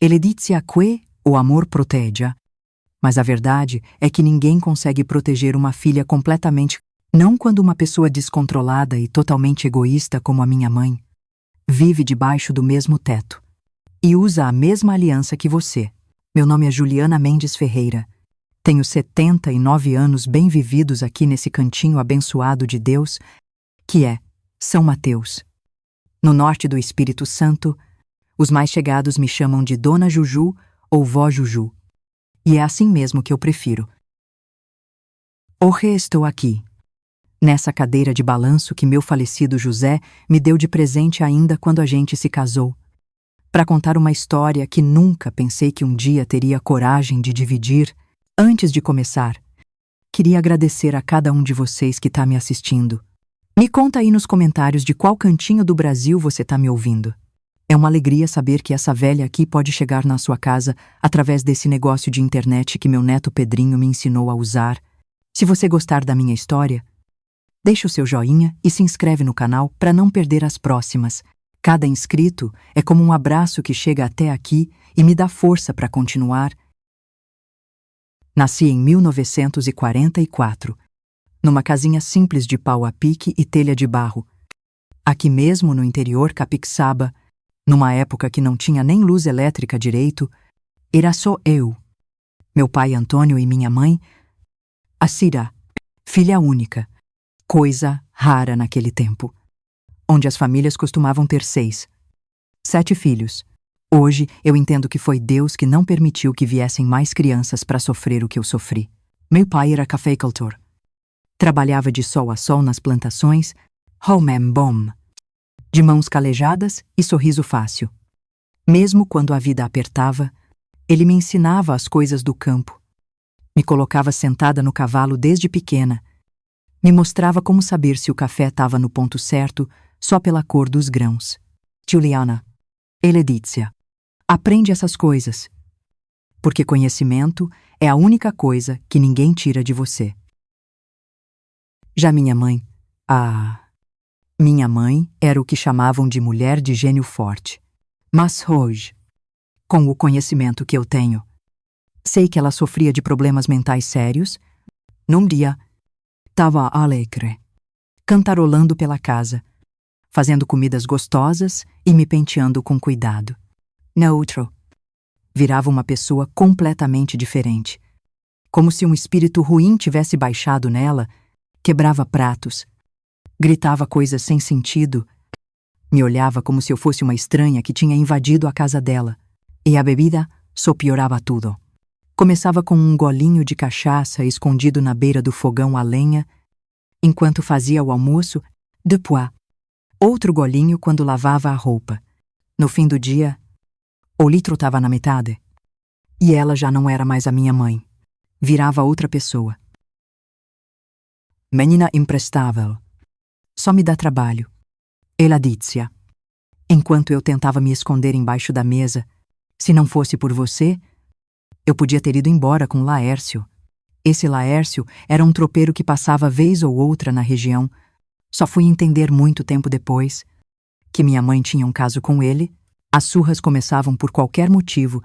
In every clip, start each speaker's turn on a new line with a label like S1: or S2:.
S1: Ele dizia que o amor proteja, mas a verdade é que ninguém consegue proteger uma filha completamente, não quando uma pessoa descontrolada e totalmente egoísta como a minha mãe vive debaixo do mesmo teto e usa a mesma aliança que você. Meu nome é Juliana Mendes Ferreira. Tenho 79 anos bem vividos aqui nesse cantinho abençoado de Deus, que é São Mateus. No norte do Espírito Santo, os mais chegados me chamam de Dona Juju ou Vó Juju. E é assim mesmo que eu prefiro. Hoje estou aqui, nessa cadeira de balanço que meu falecido José me deu de presente ainda quando a gente se casou, para contar uma história que nunca pensei que um dia teria coragem de dividir. Antes de começar, queria agradecer a cada um de vocês que está me assistindo. Me conta aí nos comentários de qual cantinho do Brasil você está me ouvindo. É uma alegria saber que essa velha aqui pode chegar na sua casa através desse negócio de internet que meu neto Pedrinho me ensinou a usar. Se você gostar da minha história, deixa o seu joinha e se inscreve no canal para não perder as próximas. Cada inscrito é como um abraço que chega até aqui e me dá força para continuar. Nasci em 1944, numa casinha simples de pau a pique e telha de barro, aqui mesmo no interior capixaba, numa época que não tinha nem luz elétrica direito. Era só eu, meu pai Antônio e minha mãe, a Cira, filha única, coisa rara naquele tempo, onde as famílias costumavam ter 6, 7 filhos. Hoje eu entendo que foi Deus que não permitiu que viessem mais crianças para sofrer o que eu sofri. Meu pai era cafeicultor. Trabalhava de sol a sol nas plantações, home and bomb, de mãos calejadas e sorriso fácil. Mesmo quando a vida apertava, ele me ensinava as coisas do campo. Me colocava sentada no cavalo desde pequena. Me mostrava como saber se o café estava no ponto certo só pela cor dos grãos. Juliana, ele dizia, aprende essas coisas, porque conhecimento é a única coisa que ninguém tira de você. Já minha mãe, minha mãe era o que chamavam de mulher de gênio forte. Mas hoje, com o conhecimento que eu tenho, sei que ela sofria de problemas mentais sérios. Num dia, estava alegre, cantarolando pela casa, fazendo comidas gostosas e me penteando com cuidado. No outro, virava uma pessoa completamente diferente, como se um espírito ruim tivesse baixado nela, quebrava pratos, gritava coisas sem sentido, me olhava como se eu fosse uma estranha que tinha invadido a casa dela, e a bebida só piorava tudo. Começava com um golinho de cachaça escondido na beira do fogão a lenha, enquanto fazia o almoço, depois, outro golinho quando lavava a roupa. No fim do dia, o litro estava na metade, e ela já não era mais a minha mãe, virava outra pessoa. Menina imprestável, só me dá trabalho, ela dizia, enquanto eu tentava me esconder embaixo da mesa. Se não fosse por você, eu podia ter ido embora com Laércio. Esse Laércio era um tropeiro que passava vez ou outra na região. Só fui entender muito tempo depois que minha mãe tinha um caso com ele. As surras começavam por qualquer motivo.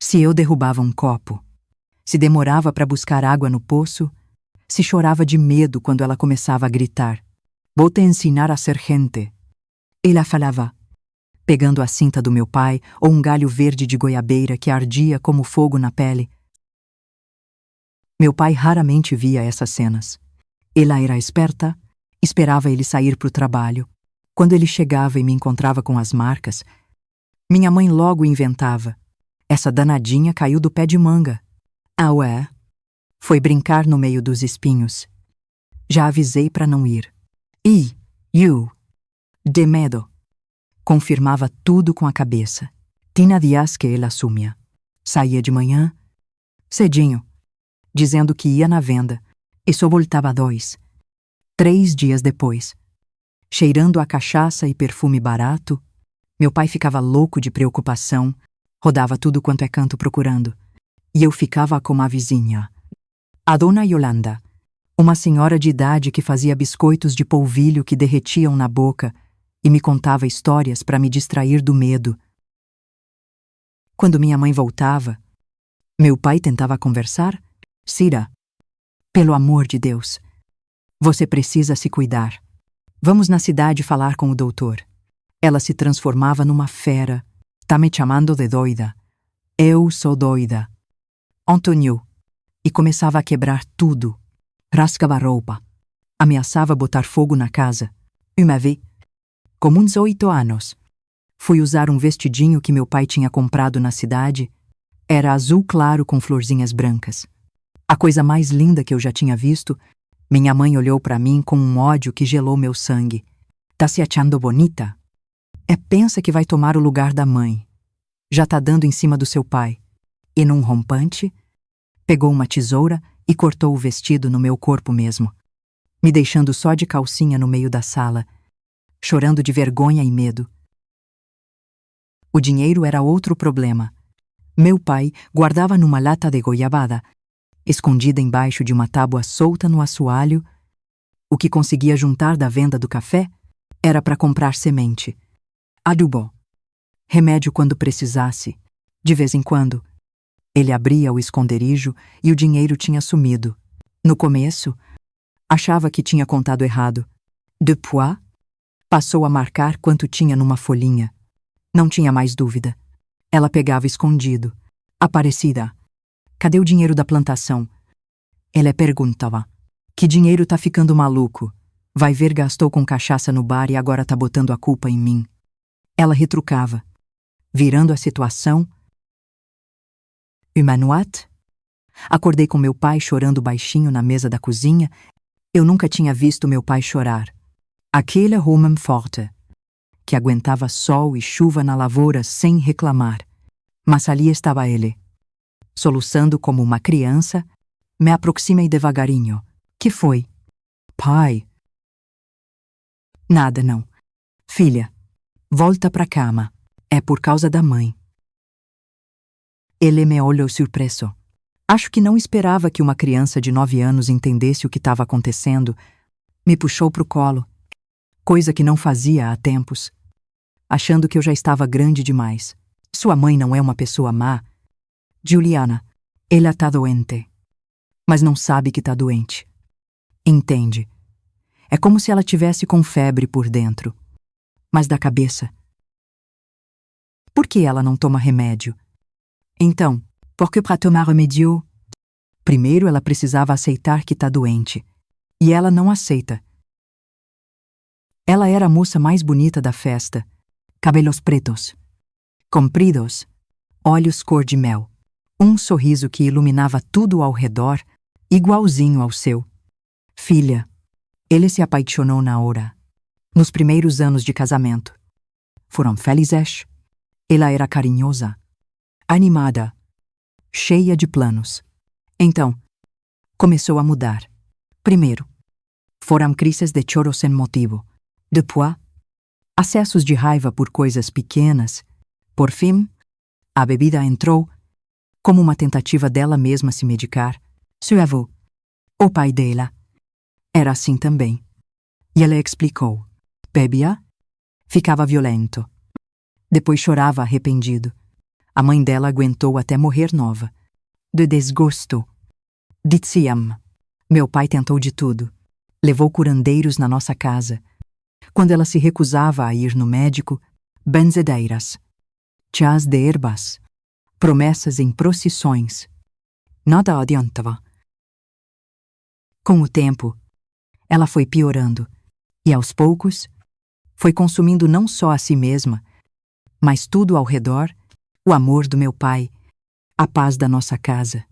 S1: Se eu derrubava um copo, se demorava para buscar água no poço, se chorava de medo quando ela começava a gritar: "Vou te ensinar a ser gente." Ela falava, pegando a cinta do meu pai ou um galho verde de goiabeira que ardia como fogo na pele. Meu pai raramente via essas cenas. Ela era esperta, esperava ele sair para o trabalho. Quando ele chegava e me encontrava com as marcas, minha mãe logo inventava: "Essa danadinha caiu do pé de manga." Ah, ué? Foi brincar no meio dos espinhos. Já avisei para não ir. De medo. Confirmava tudo com a cabeça. Tinha dias que ele assumia. Saía de manhã, cedinho, dizendo que ia na venda, e só voltava 2, 3 dias depois. Cheirando a cachaça e perfume barato, meu pai ficava louco de preocupação, rodava tudo quanto é canto procurando. E eu ficava como a vizinha, a dona Yolanda, uma senhora de idade que fazia biscoitos de polvilho que derretiam na boca e me contava histórias para me distrair do medo. Quando minha mãe voltava, meu pai tentava conversar. Cira, pelo amor de Deus, você precisa se cuidar. Vamos na cidade falar com o doutor. Ela se transformava numa fera. Tá me chamando de doida. Eu sou doida. Antônio. E começava a quebrar tudo. Rasgava a roupa. Ameaçava botar fogo na casa. Uma vez, com uns 8 anos, fui usar um vestidinho que meu pai tinha comprado na cidade. Era azul claro com florzinhas brancas. A coisa mais linda que eu já tinha visto. Minha mãe olhou para mim com um ódio que gelou meu sangue. Tá se achando bonita? Pensa que vai tomar o lugar da mãe. Já tá dando em cima do seu pai. E num rompante, pegou uma tesoura e cortou o vestido no meu corpo mesmo, me deixando só de calcinha no meio da sala, chorando de vergonha e medo. O dinheiro era outro problema. Meu pai guardava numa lata de goiabada, escondida embaixo de uma tábua solta no assoalho. O que conseguia juntar da venda do café era para comprar semente, adubo, remédio quando precisasse. De vez em quando, ele abria o esconderijo e o dinheiro tinha sumido. No começo, achava que tinha contado errado. Depois, passou a marcar quanto tinha numa folhinha. Não tinha mais dúvida. Ela pegava escondido. Aparecida. Cadê o dinheiro da plantação? Ele perguntava. Que dinheiro tá ficando maluco? Vai ver, gastou com cachaça no bar e agora tá botando a culpa em mim. Ela retrucava, virando a situação. Humanoat? Acordei com meu pai chorando baixinho na mesa da cozinha. Eu nunca tinha visto meu pai chorar. Aquele homem forte, que aguentava sol e chuva na lavoura sem reclamar. Mas ali estava ele, soluçando como uma criança. Me aproximei devagarinho. Que foi? Pai. Nada não. Filha, volta pra cama. É por causa da mãe. Ele me olhou surpreso. Acho que não esperava que uma criança de 9 anos entendesse o que estava acontecendo. Me puxou pro colo, coisa que não fazia há tempos, achando que eu já estava grande demais. Sua mãe não é uma pessoa má. Juliana, ela tá doente. Mas não sabe que tá doente. Entende? É como se ela tivesse com febre por dentro. Mas da cabeça. Por que ela não toma remédio? Então, porque para tomar remédio, primeiro ela precisava aceitar que tá doente. E ela não aceita. Ela era a moça mais bonita da festa. Cabelos pretos, compridos, olhos cor de mel. Um sorriso que iluminava tudo ao redor, igualzinho ao seu. Filha, ele se apaixonou na hora, nos primeiros anos de casamento. Foram felizes. Ela era carinhosa, animada, cheia de planos. Então, começou a mudar. Primeiro, foram crises de choro sem motivo. Depois, acessos de raiva por coisas pequenas. Por fim, a bebida entrou como uma tentativa dela mesma se medicar. Seu avô, o pai dela, era assim também. E ela explicou. Bebia, ficava violento. Depois chorava arrependido. A mãe dela aguentou até morrer nova. De desgosto. Dizia-me. Meu pai tentou de tudo. Levou curandeiros na nossa casa. Quando ela se recusava a ir no médico, benzedeiras, chás de ervas, promessas em procissões. Nada adiantava. Com o tempo, ela foi piorando e, aos poucos, foi consumindo não só a si mesma, mas tudo ao redor, o amor do meu pai, a paz da nossa casa,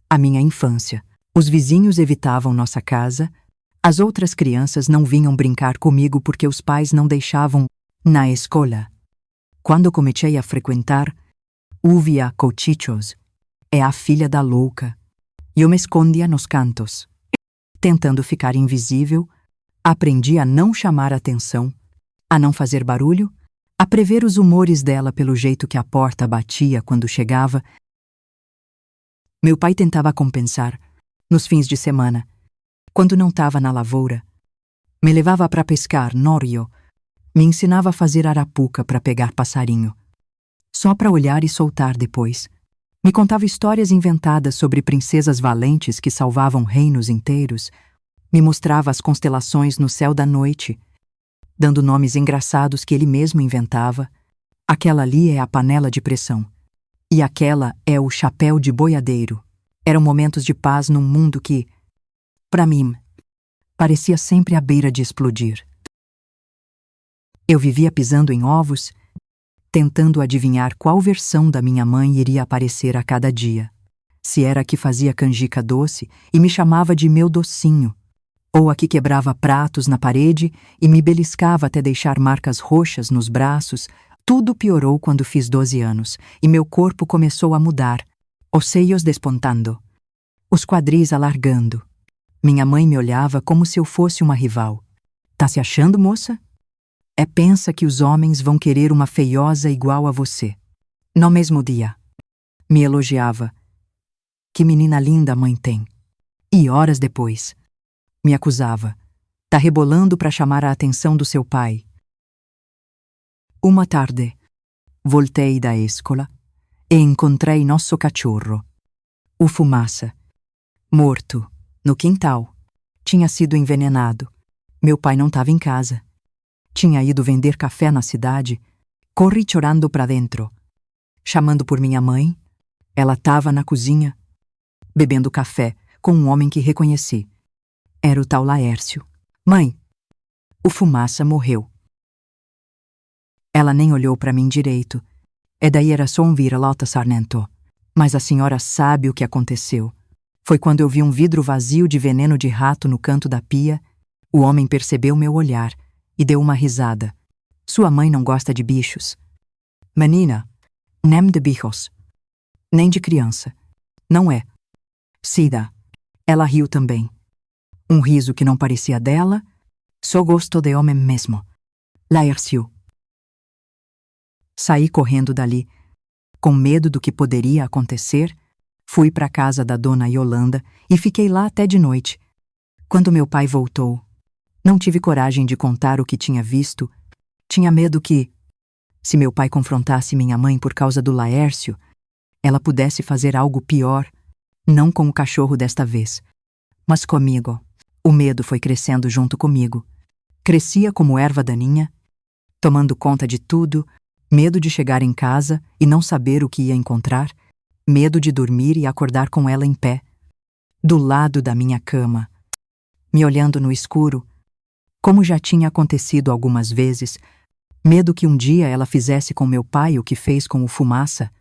S1: a minha infância. Os vizinhos evitavam nossa casa, as outras crianças não vinham brincar comigo porque os pais não deixavam na escola. Quando comecei a frequentar, Uvia Cochichos, é a filha da louca. Eu me escondia nos cantos. Tentando ficar invisível, aprendi a não chamar atenção, a não fazer barulho, a prever os humores dela pelo jeito que a porta batia quando chegava. Meu pai tentava compensar, nos fins de semana, quando não estava na lavoura. Me levava para pescar no rio, me ensinava a fazer arapuca para pegar passarinho. só para olhar e soltar depois. Me contava histórias inventadas sobre princesas valentes que salvavam reinos inteiros. Me mostrava as constelações no céu da noite, dando nomes engraçados que ele mesmo inventava. Aquela ali é a panela de pressão. E aquela é o chapéu de boiadeiro. Eram momentos de paz num mundo que, para mim, parecia sempre à beira de explodir. Eu vivia pisando em ovos, tentando adivinhar qual versão da minha mãe iria aparecer a cada dia. Se era a que fazia canjica doce e me chamava de meu docinho, ou a que quebrava pratos na parede e me beliscava até deixar marcas roxas nos braços. Tudo piorou quando fiz 12 anos e meu corpo começou a mudar, os seios despontando, os quadris alargando. Minha mãe me olhava como se eu fosse uma rival. Tá se achando, moça? Pensa que os homens vão querer uma feiosa igual a você. No mesmo dia, me elogiava. Que menina linda a mãe tem. E horas depois, me acusava. Tá rebolando para chamar a atenção do seu pai. Uma tarde, voltei da escola e encontrei nosso cachorro, o Fumaça, morto, no quintal. Tinha sido envenenado. Meu pai não estava em casa. Tinha ido vender café na cidade. Corri chorando para dentro. Chamando por minha mãe, ela estava na cozinha, bebendo café com um homem que reconheci. Era o tal Laércio. Mãe, o Fumaça morreu. Ela nem olhou para mim direito. E daí era só um vira-lata sarnento. Mas a senhora sabe o que aconteceu. Foi quando eu vi um vidro vazio de veneno de rato no canto da pia. O homem percebeu meu olhar e deu uma risada. Sua mãe não gosta de bichos. Menina, nem de bichos. Nem de criança. Não é. Cida. Ela riu também. Um riso que não parecia dela. Só gosto de homem mesmo. Laércio. Saí correndo dali. Com medo do que poderia acontecer, fui para a casa da dona Yolanda e fiquei lá até de noite. Quando meu pai voltou, não tive coragem de contar o que tinha visto. Tinha medo que, se meu pai confrontasse minha mãe por causa do Laércio, ela pudesse fazer algo pior, não com o cachorro desta vez, mas comigo. O medo foi crescendo junto comigo. Crescia como erva daninha, tomando conta de tudo. Medo de chegar em casa e não saber o que ia encontrar. Medo de dormir e acordar com ela em pé, do lado da minha cama, me olhando no escuro, como já tinha acontecido algumas vezes. Medo que um dia ela fizesse com meu pai o que fez com o Fumaça.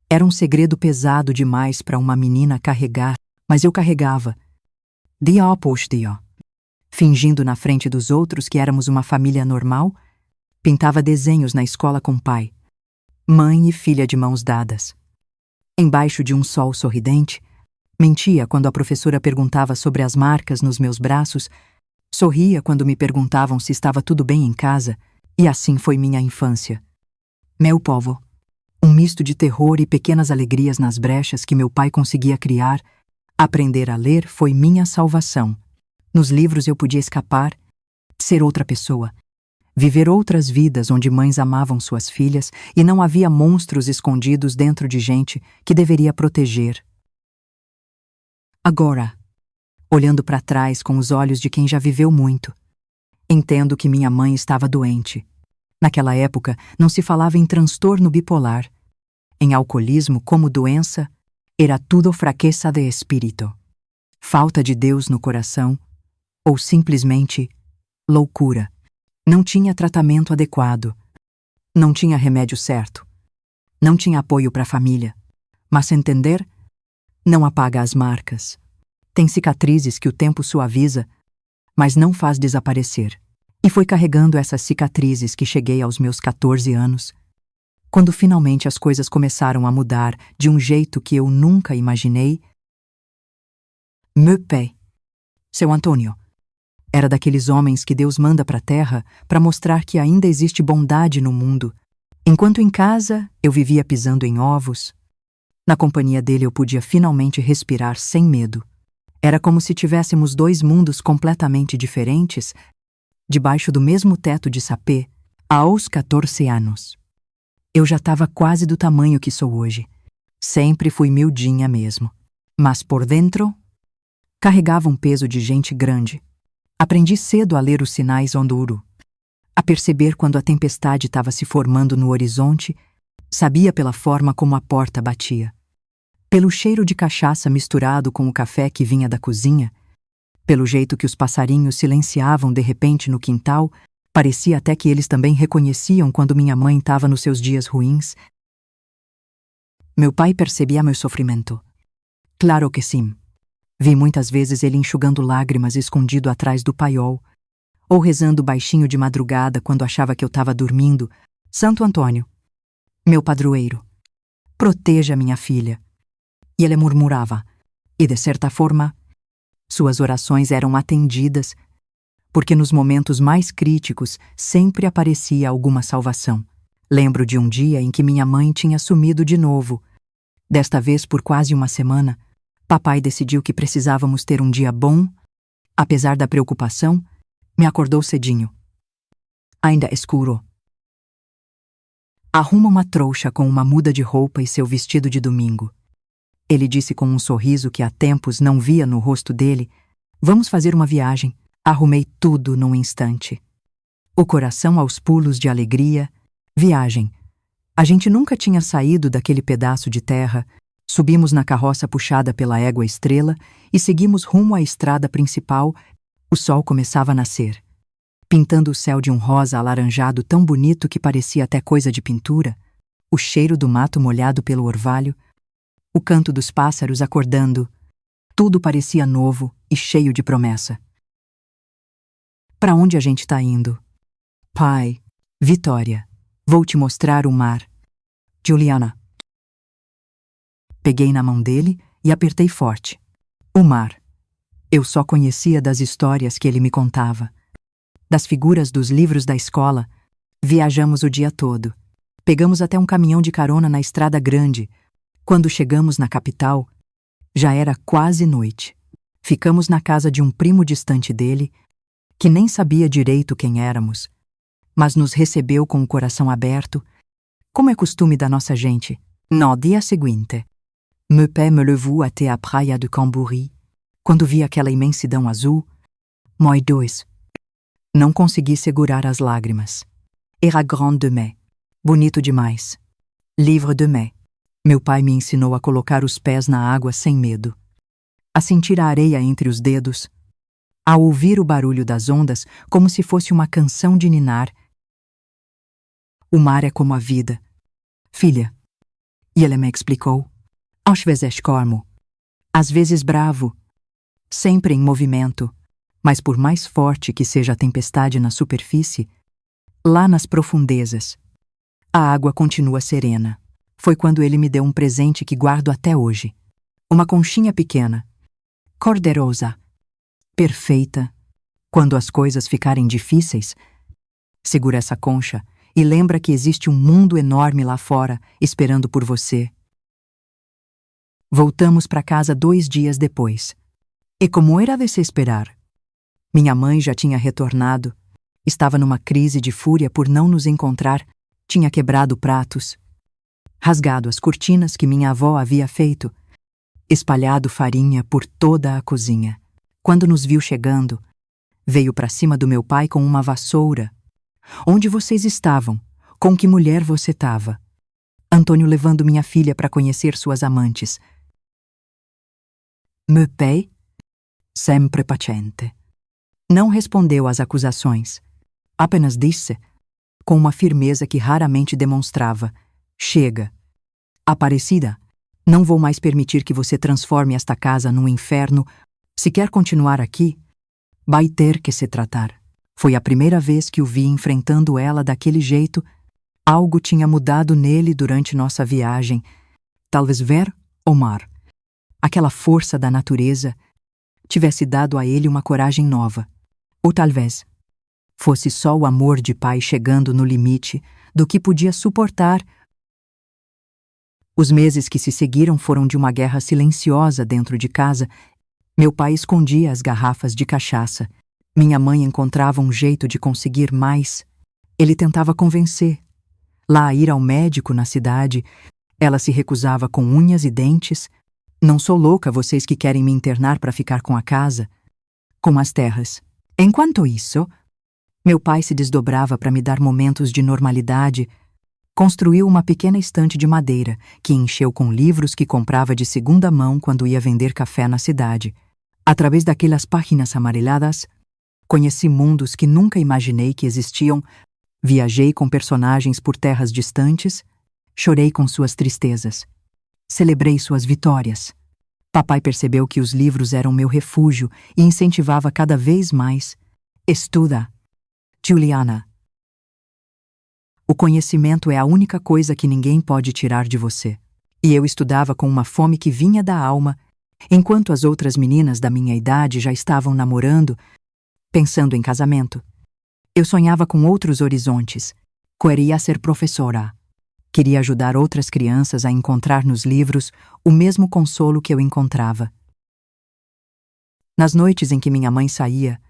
S1: Era um segredo pesado demais para uma menina carregar, mas eu carregava. Dia após dia. Fingindo na frente dos outros que éramos uma família normal, pintava desenhos na escola com pai, mãe e filha de mãos dadas. Embaixo de um sol sorridente, mentia quando a professora perguntava sobre as marcas nos meus braços, sorria quando me perguntavam se estava tudo bem em casa, e assim foi minha infância. Meu povo, um misto de terror e pequenas alegrias nas brechas que meu pai conseguia criar. Aprender a ler foi minha salvação. Nos livros eu podia escapar, ser outra pessoa, viver outras vidas onde mães amavam suas filhas e não havia monstros escondidos dentro de gente que deveria proteger. Agora, olhando para trás com os olhos de quem já viveu muito, entendo que minha mãe estava doente. Naquela época, não se falava em transtorno bipolar. Em alcoolismo como doença, era tudo fraqueza de espírito, falta de Deus no coração ou simplesmente loucura. Não tinha tratamento adequado. Não tinha remédio certo. Não tinha apoio para a família. Mas entender não apaga as marcas. Tem cicatrizes que o tempo suaviza, mas não faz desaparecer. E foi carregando essas cicatrizes que cheguei aos meus 14 anos, quando finalmente as coisas começaram a mudar de um jeito que eu nunca imaginei. Meu pai, seu Antônio, era daqueles homens que Deus manda para a terra para mostrar que ainda existe bondade no mundo. Enquanto em casa eu vivia pisando em ovos, na companhia dele eu podia finalmente respirar sem medo. Era como se tivéssemos dois mundos completamente diferentes, debaixo do mesmo teto de sapê, aos 14 anos. Eu já estava quase do tamanho que sou hoje. Sempre fui miudinha mesmo. Mas por dentro, carregava um peso de gente grande. Aprendi cedo a ler os sinais Onduru, a perceber quando a tempestade estava se formando no horizonte, sabia pela forma como a porta batia. Pelo cheiro de cachaça misturado com o café que vinha da cozinha, pelo jeito que os passarinhos silenciavam de repente no quintal, parecia até que eles também reconheciam quando minha mãe estava nos seus dias ruins. Meu pai percebia meu sofrimento. Claro que sim. Vi muitas vezes ele enxugando lágrimas escondido atrás do paiol, ou rezando baixinho de madrugada quando achava que eu estava dormindo. Santo Antônio, meu padroeiro, proteja minha filha. E ele murmurava, e de certa forma, suas orações eram atendidas, porque nos momentos mais críticos sempre aparecia alguma salvação. Lembro de um dia em que minha mãe tinha sumido de novo. Desta vez por quase uma semana, papai decidiu que precisávamos ter um dia bom. Apesar da preocupação, me acordou cedinho. Ainda escuro. Arruma uma trouxa com uma muda de roupa e seu vestido de domingo. Ele disse com um sorriso que há tempos não via no rosto dele: vamos fazer uma viagem. Arrumei tudo num instante. O coração aos pulos de alegria. Viagem. A gente nunca tinha saído daquele pedaço de terra. Subimos na carroça puxada pela égua Estrela e seguimos rumo à estrada principal. O sol começava a nascer, pintando o céu de um rosa alaranjado tão bonito que parecia até coisa de pintura, o cheiro do mato molhado pelo orvalho, o canto dos pássaros acordando. Tudo parecia novo e cheio de promessa. Para onde a gente está indo? Pai, Vitória, vou te mostrar o mar. Juliana. Peguei na mão dele e apertei forte. O mar. Eu só conhecia das histórias que ele me contava. Das figuras dos livros da escola. Viajamos o dia todo. Pegamos até um caminhão de carona na estrada grande. Quando chegamos na capital, já era quase noite. Ficamos na casa de um primo distante dele, que nem sabia direito quem éramos, mas nos recebeu com o coração aberto, como é costume da nossa gente. No dia seguinte, meu pé me levou até a praia de Camburi. Quando vi aquela imensidão azul, moi dois. Não consegui segurar as lágrimas. Era grande demais, bonito demais. Livre demais. Meu pai me ensinou a colocar os pés na água sem medo, a sentir a areia entre os dedos, a ouvir o barulho das ondas como se fosse uma canção de ninar. O mar é como a vida, filha. E ele me explicou. Às vezes calmo, às vezes bravo, sempre em movimento, mas por mais forte que seja a tempestade na superfície, lá nas profundezas, a água continua serena. Foi quando ele me deu um presente que guardo até hoje. Uma conchinha pequena, cor-de-rosa, perfeita. Quando as coisas ficarem difíceis, segura essa concha e lembra que existe um mundo enorme lá fora esperando por você. Voltamos para casa 2 dias depois. E como era de se esperar, minha mãe já tinha retornado, estava numa crise de fúria por não nos encontrar, tinha quebrado pratos, rasgado as cortinas que minha avó havia feito, espalhado farinha por toda a cozinha. Quando nos viu chegando, veio para cima do meu pai com uma vassoura. Onde vocês estavam? Com que mulher você estava? Antônio levando minha filha para conhecer suas amantes. Meu pai, sempre paciente, não respondeu às acusações. Apenas disse, com uma firmeza que raramente demonstrava: chega. Aparecida, não vou mais permitir que você transforme esta casa num inferno. Se quer continuar aqui, vai ter que se tratar. Foi a primeira vez que o vi enfrentando ela daquele jeito. Algo tinha mudado nele durante nossa viagem. Talvez ver o mar, aquela força da natureza, tivesse dado a ele uma coragem nova. Ou talvez fosse só o amor de pai chegando no limite do que podia suportar. Os meses que se seguiram foram de uma guerra silenciosa dentro de casa. Meu pai escondia as garrafas de cachaça. Minha mãe encontrava um jeito de conseguir mais. Ele tentava convencer. lá a ir ao médico na cidade, ela se recusava com unhas e dentes. Não sou louca, vocês que querem me internar para ficar com a casa, com as terras. Enquanto isso, meu pai se desdobrava para me dar momentos de normalidade. Construiu uma pequena estante de madeira, que encheu com livros que comprava de segunda mão quando ia vender café na cidade. Através daquelas páginas amareladas, conheci mundos que nunca imaginei que existiam, viajei com personagens por terras distantes, chorei com suas tristezas, celebrei suas vitórias. Papai percebeu que os livros eram meu refúgio e incentivava cada vez mais. Estuda, Juliana. O conhecimento é a única coisa que ninguém pode tirar de você. E eu estudava com uma fome que vinha da alma, enquanto as outras meninas da minha idade já estavam namorando, pensando em casamento. Eu sonhava com outros horizontes. Queria ser professora. Queria ajudar outras crianças a encontrar nos livros o mesmo consolo que eu encontrava. Nas noites em que minha mãe saía,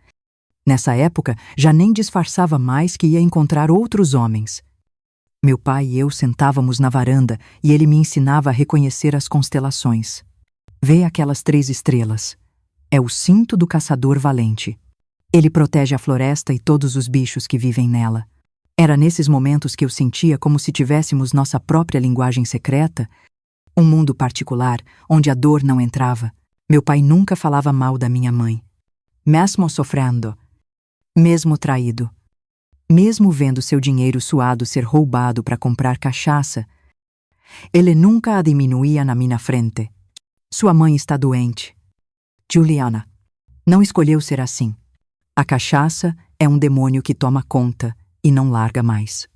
S1: nessa época já nem disfarçava mais que ia encontrar outros homens. Meu pai e eu sentávamos na varanda e ele me ensinava a reconhecer as constelações. Vê aquelas 3 estrelas. É o cinto do caçador valente. Ele protege a floresta e todos os bichos que vivem nela. Era nesses momentos que eu sentia como se tivéssemos nossa própria linguagem secreta, um mundo particular onde a dor não entrava. Meu pai nunca falava mal da minha mãe. Mesmo sofrendo, mesmo traído, mesmo vendo seu dinheiro suado ser roubado para comprar cachaça, ele nunca a diminuía na minha frente. Sua mãe está doente. Juliana não escolheu ser assim. A cachaça é um demônio que toma conta e não larga mais.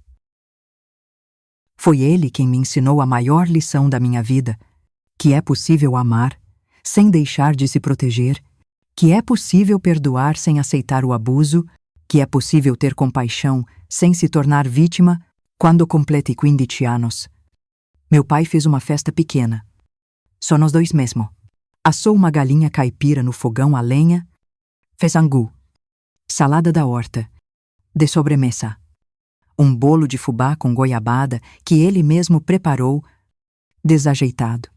S1: Foi ele quem me ensinou a maior lição da minha vida, que é possível amar sem deixar de se proteger, que é possível perdoar sem aceitar o abuso, que é possível ter compaixão sem se tornar vítima. Quando completei 15 anos, meu pai fez uma festa pequena. Só nós dois mesmo. Assou uma galinha caipira no fogão a lenha, fez angu, salada da horta, de sobremesa, um bolo de fubá com goiabada que ele mesmo preparou, desajeitado,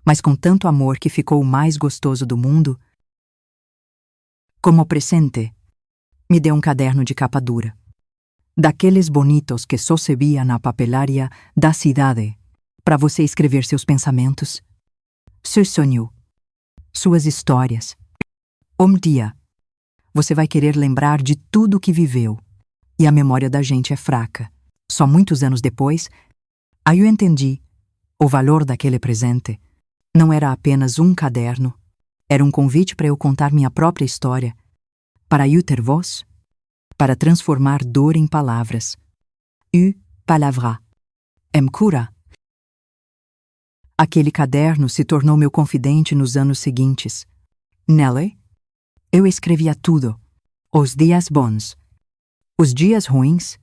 S1: mas com tanto amor que ficou o mais gostoso do mundo. Como presente, me deu um caderno de capa dura, daqueles bonitos que só se via na papelaria da cidade, para você escrever seus pensamentos, seus sonhos, suas histórias. Dia, você vai querer lembrar de tudo o que viveu, e a memória da gente é fraca. Só muitos anos depois, aí eu entendi o valor daquele presente. Não era apenas um caderno, era um convite para eu contar minha própria história, para eu ter voz, para transformar dor em palavras. Palavra. Cura. Aquele caderno se tornou meu confidente nos anos seguintes. Nele, eu escrevia tudo: os dias bons, os dias ruins,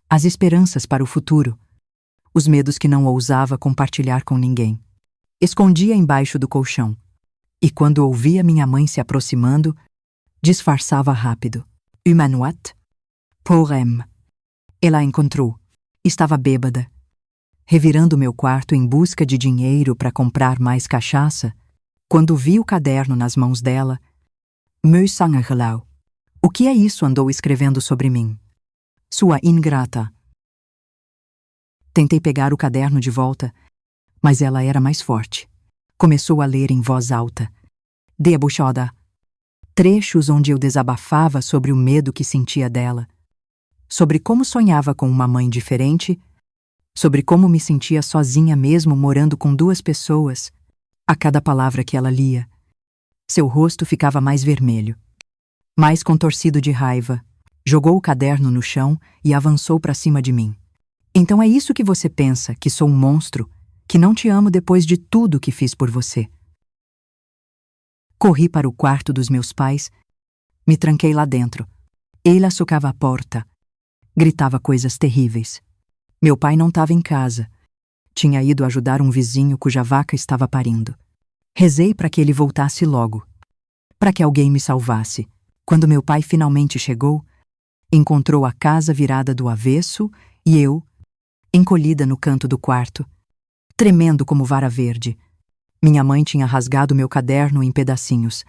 S1: as esperanças para o futuro, os medos que não ousava compartilhar com ninguém. Escondia embaixo do colchão, e quando ouvia minha mãe se aproximando, disfarçava rápido. Humanoat? Poème. Ela a encontrou. Estava bêbada, revirando meu quarto em busca de dinheiro para comprar mais cachaça. Quando vi o caderno nas mãos dela, meu sangue gelou. O que é isso? Andou escrevendo sobre mim. Sua ingrata. Tentei pegar o caderno de volta, mas ela era mais forte. Começou a ler em voz alta, debochada, trechos onde eu desabafava sobre o medo que sentia dela, sobre como sonhava com uma mãe diferente, sobre como me sentia sozinha mesmo morando com 2 pessoas. A cada palavra que ela lia, seu rosto ficava mais vermelho, mais contorcido de raiva. Jogou o caderno no chão e avançou para cima de mim. Então é isso que você pensa, que sou um monstro, que não te amo depois de tudo que fiz por você. Corri para o quarto dos meus pais, me tranquei lá dentro. Ela socava a porta, gritava coisas terríveis. Meu pai não estava em casa. Tinha ido ajudar um vizinho cuja vaca estava parindo. Rezei para que ele voltasse logo, para que alguém me salvasse. Quando meu pai finalmente chegou, encontrou a casa virada do avesso e eu, encolhida no canto do quarto, tremendo como vara verde. Minha mãe tinha rasgado meu caderno em pedacinhos,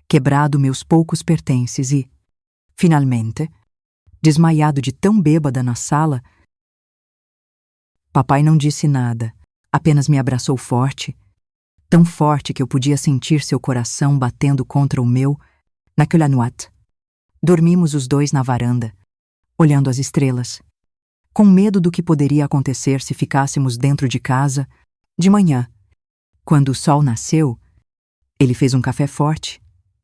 S1: quebrado meus poucos pertences e, finalmente, desmaiado de tão bêbada na sala. Papai não disse nada, apenas me abraçou forte, tão forte que eu podia sentir seu coração batendo contra o meu, naquela noite. Dormimos os dois na varanda, olhando as estrelas, com medo do que poderia acontecer se ficássemos dentro de casa. De manhã, quando o sol nasceu, ele fez um café forte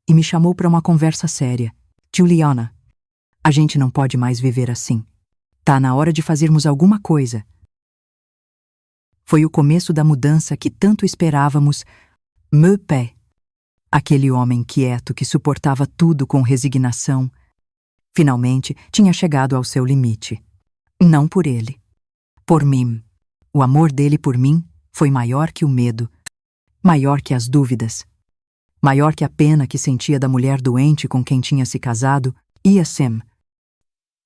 S1: e me chamou para uma conversa séria. Juliana, a gente não pode mais viver assim. Tá na hora de fazermos alguma coisa. Foi o começo da mudança que tanto esperávamos. Meu pé, aquele homem quieto que suportava tudo com resignação, finalmente tinha chegado ao seu limite. Não por ele, por mim. O amor dele por mim foi maior que o medo, maior que as dúvidas, maior que a pena que sentia da mulher doente com quem tinha se casado, Yassem.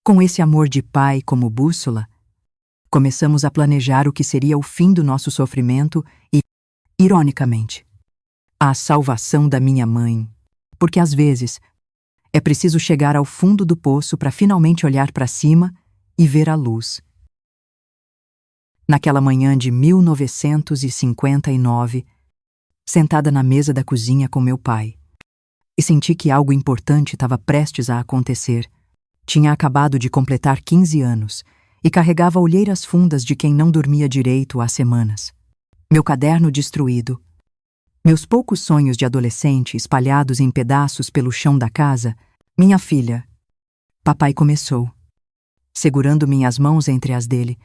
S1: Com esse amor de pai como bússola, começamos a planejar o que seria o fim do nosso sofrimento e, ironicamente, a salvação da minha mãe, porque às vezes é preciso chegar ao fundo do poço para finalmente olhar para cima e ver a luz. Naquela manhã de 1959, sentada na mesa da cozinha com meu pai, e senti que algo importante estava prestes a acontecer. Tinha acabado de completar 15 anos e carregava olheiras fundas de quem não dormia direito há semanas. Meu caderno destruído, meus poucos sonhos de adolescente espalhados em pedaços pelo chão da casa. Minha filha, papai começou, segurando minhas mãos entre as dele,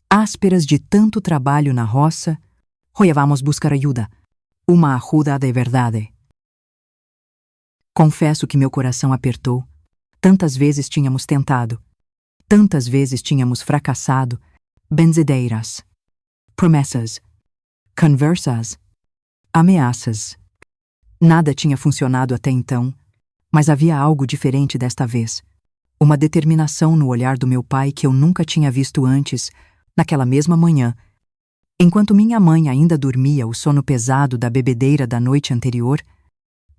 S1: ásperas de tanto trabalho na roça. Hoje vamos buscar ajuda, uma ajuda de verdade. Confesso que meu coração apertou. Tantas vezes tínhamos tentado, tantas vezes tínhamos fracassado. Benzedeiras, promessas, conversas, ameaças. Nada tinha funcionado até então, mas havia algo diferente desta vez. Uma determinação no olhar do meu pai que eu nunca tinha visto antes. Naquela mesma manhã, enquanto minha mãe ainda dormia o sono pesado da bebedeira da noite anterior,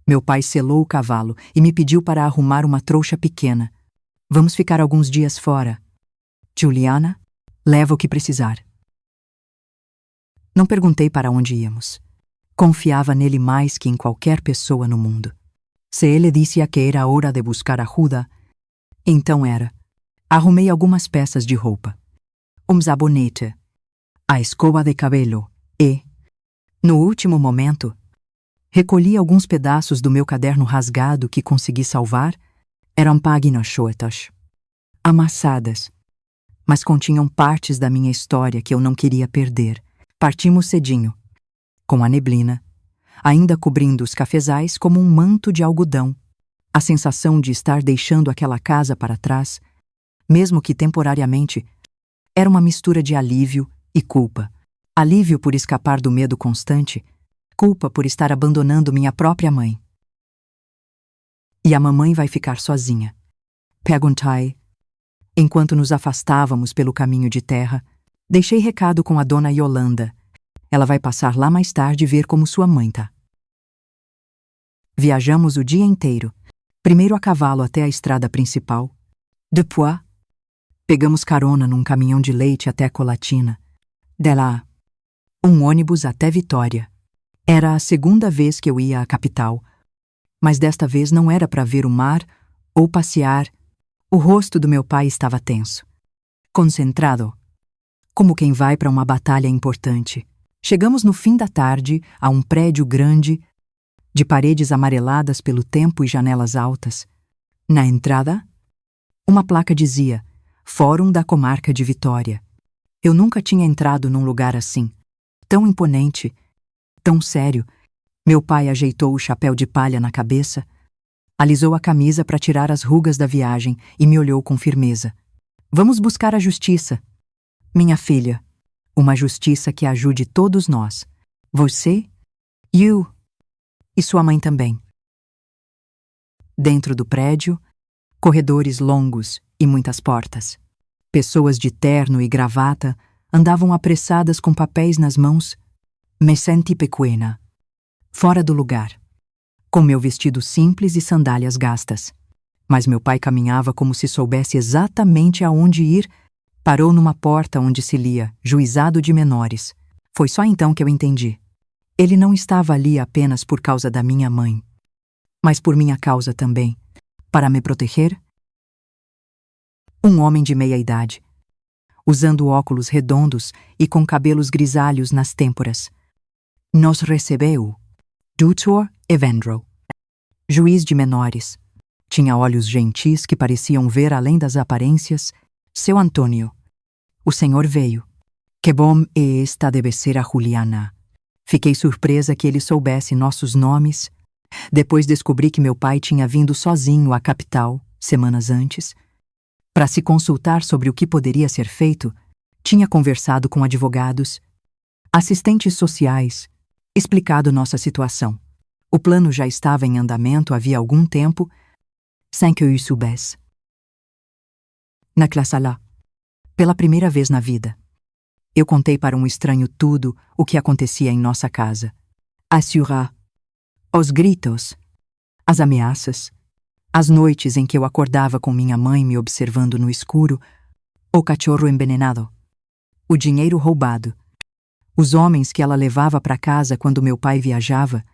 S1: meu pai selou o cavalo e me pediu para arrumar uma trouxa pequena. Vamos ficar alguns dias fora. Juliana, leva o que precisar. Não perguntei para onde íamos. Confiava nele mais que em qualquer pessoa no mundo. Se ele disse que era hora de buscar ajuda, então era. Arrumei algumas peças de roupa, um sabonete, a escova de cabelo e, no último momento, recolhi alguns pedaços do meu caderno rasgado que consegui salvar. Eram páginas soltas, amassadas, mas continham partes da minha história que eu não queria perder. Partimos cedinho, com a neblina, ainda cobrindo os cafezais como um manto de algodão. A sensação de estar deixando aquela casa para trás, mesmo que temporariamente, era uma mistura de alívio e culpa. Alívio por escapar do medo constante, culpa por estar abandonando minha própria mãe. E a mamãe vai ficar sozinha. Perguntei. Enquanto nos afastávamos pelo caminho de terra, deixei recado com a dona Yolanda. Ela vai passar lá mais tarde ver como sua mãe tá. Viajamos o dia inteiro. Primeiro a cavalo até a estrada principal. Depois, pegamos carona num caminhão de leite até Colatina. De lá, um ônibus até Vitória. Era a segunda vez que eu ia à capital, mas desta vez não era para ver o mar ou passear. O rosto do meu pai estava tenso, concentrado, como quem vai para uma batalha importante. Chegamos no fim da tarde a um prédio grande, de paredes amareladas pelo tempo e janelas altas. Na entrada, uma placa dizia Fórum da Comarca de Vitória. Eu nunca tinha entrado num lugar assim, tão imponente, tão sério. Meu pai ajeitou o chapéu de palha na cabeça, alisou a camisa para tirar as rugas da viagem e me olhou com firmeza. Vamos buscar a justiça. Minha filha, uma justiça que ajude todos nós. Você, eu e sua mãe também. Dentro do prédio, corredores longos e muitas portas. Pessoas de terno e gravata, andavam apressadas com papéis nas mãos. Me senti pequena, fora do lugar, com meu vestido simples e sandálias gastas. Mas meu pai caminhava como se soubesse exatamente aonde ir. Parou numa porta onde se lia Juizado de Menores. Foi só então que eu entendi. Ele não estava ali apenas por causa da minha mãe, mas por minha causa também, para me proteger. Um homem de meia idade, usando óculos redondos e com cabelos grisalhos nas têmporas, nos recebeu. Dr. Evandro, juiz de menores. Tinha olhos gentis que pareciam ver além das aparências. Seu Antônio, o senhor veio. Que bom, e esta deve ser a Juliana. Fiquei surpresa que ele soubesse nossos nomes. Depois descobri que meu pai tinha vindo sozinho à capital, semanas antes, para se consultar sobre o que poderia ser feito. Tinha conversado com advogados, assistentes sociais, explicado nossa situação. O plano já estava em andamento havia algum tempo, sem que eu soubesse. Na classe lá, pela primeira vez na vida, eu contei para um estranho tudo o que acontecia em nossa casa. Assurar, os gritos, as ameaças, as noites em que eu acordava com minha mãe me observando no escuro, o cachorro envenenado, o dinheiro roubado, os homens que ela levava para casa quando meu pai viajava.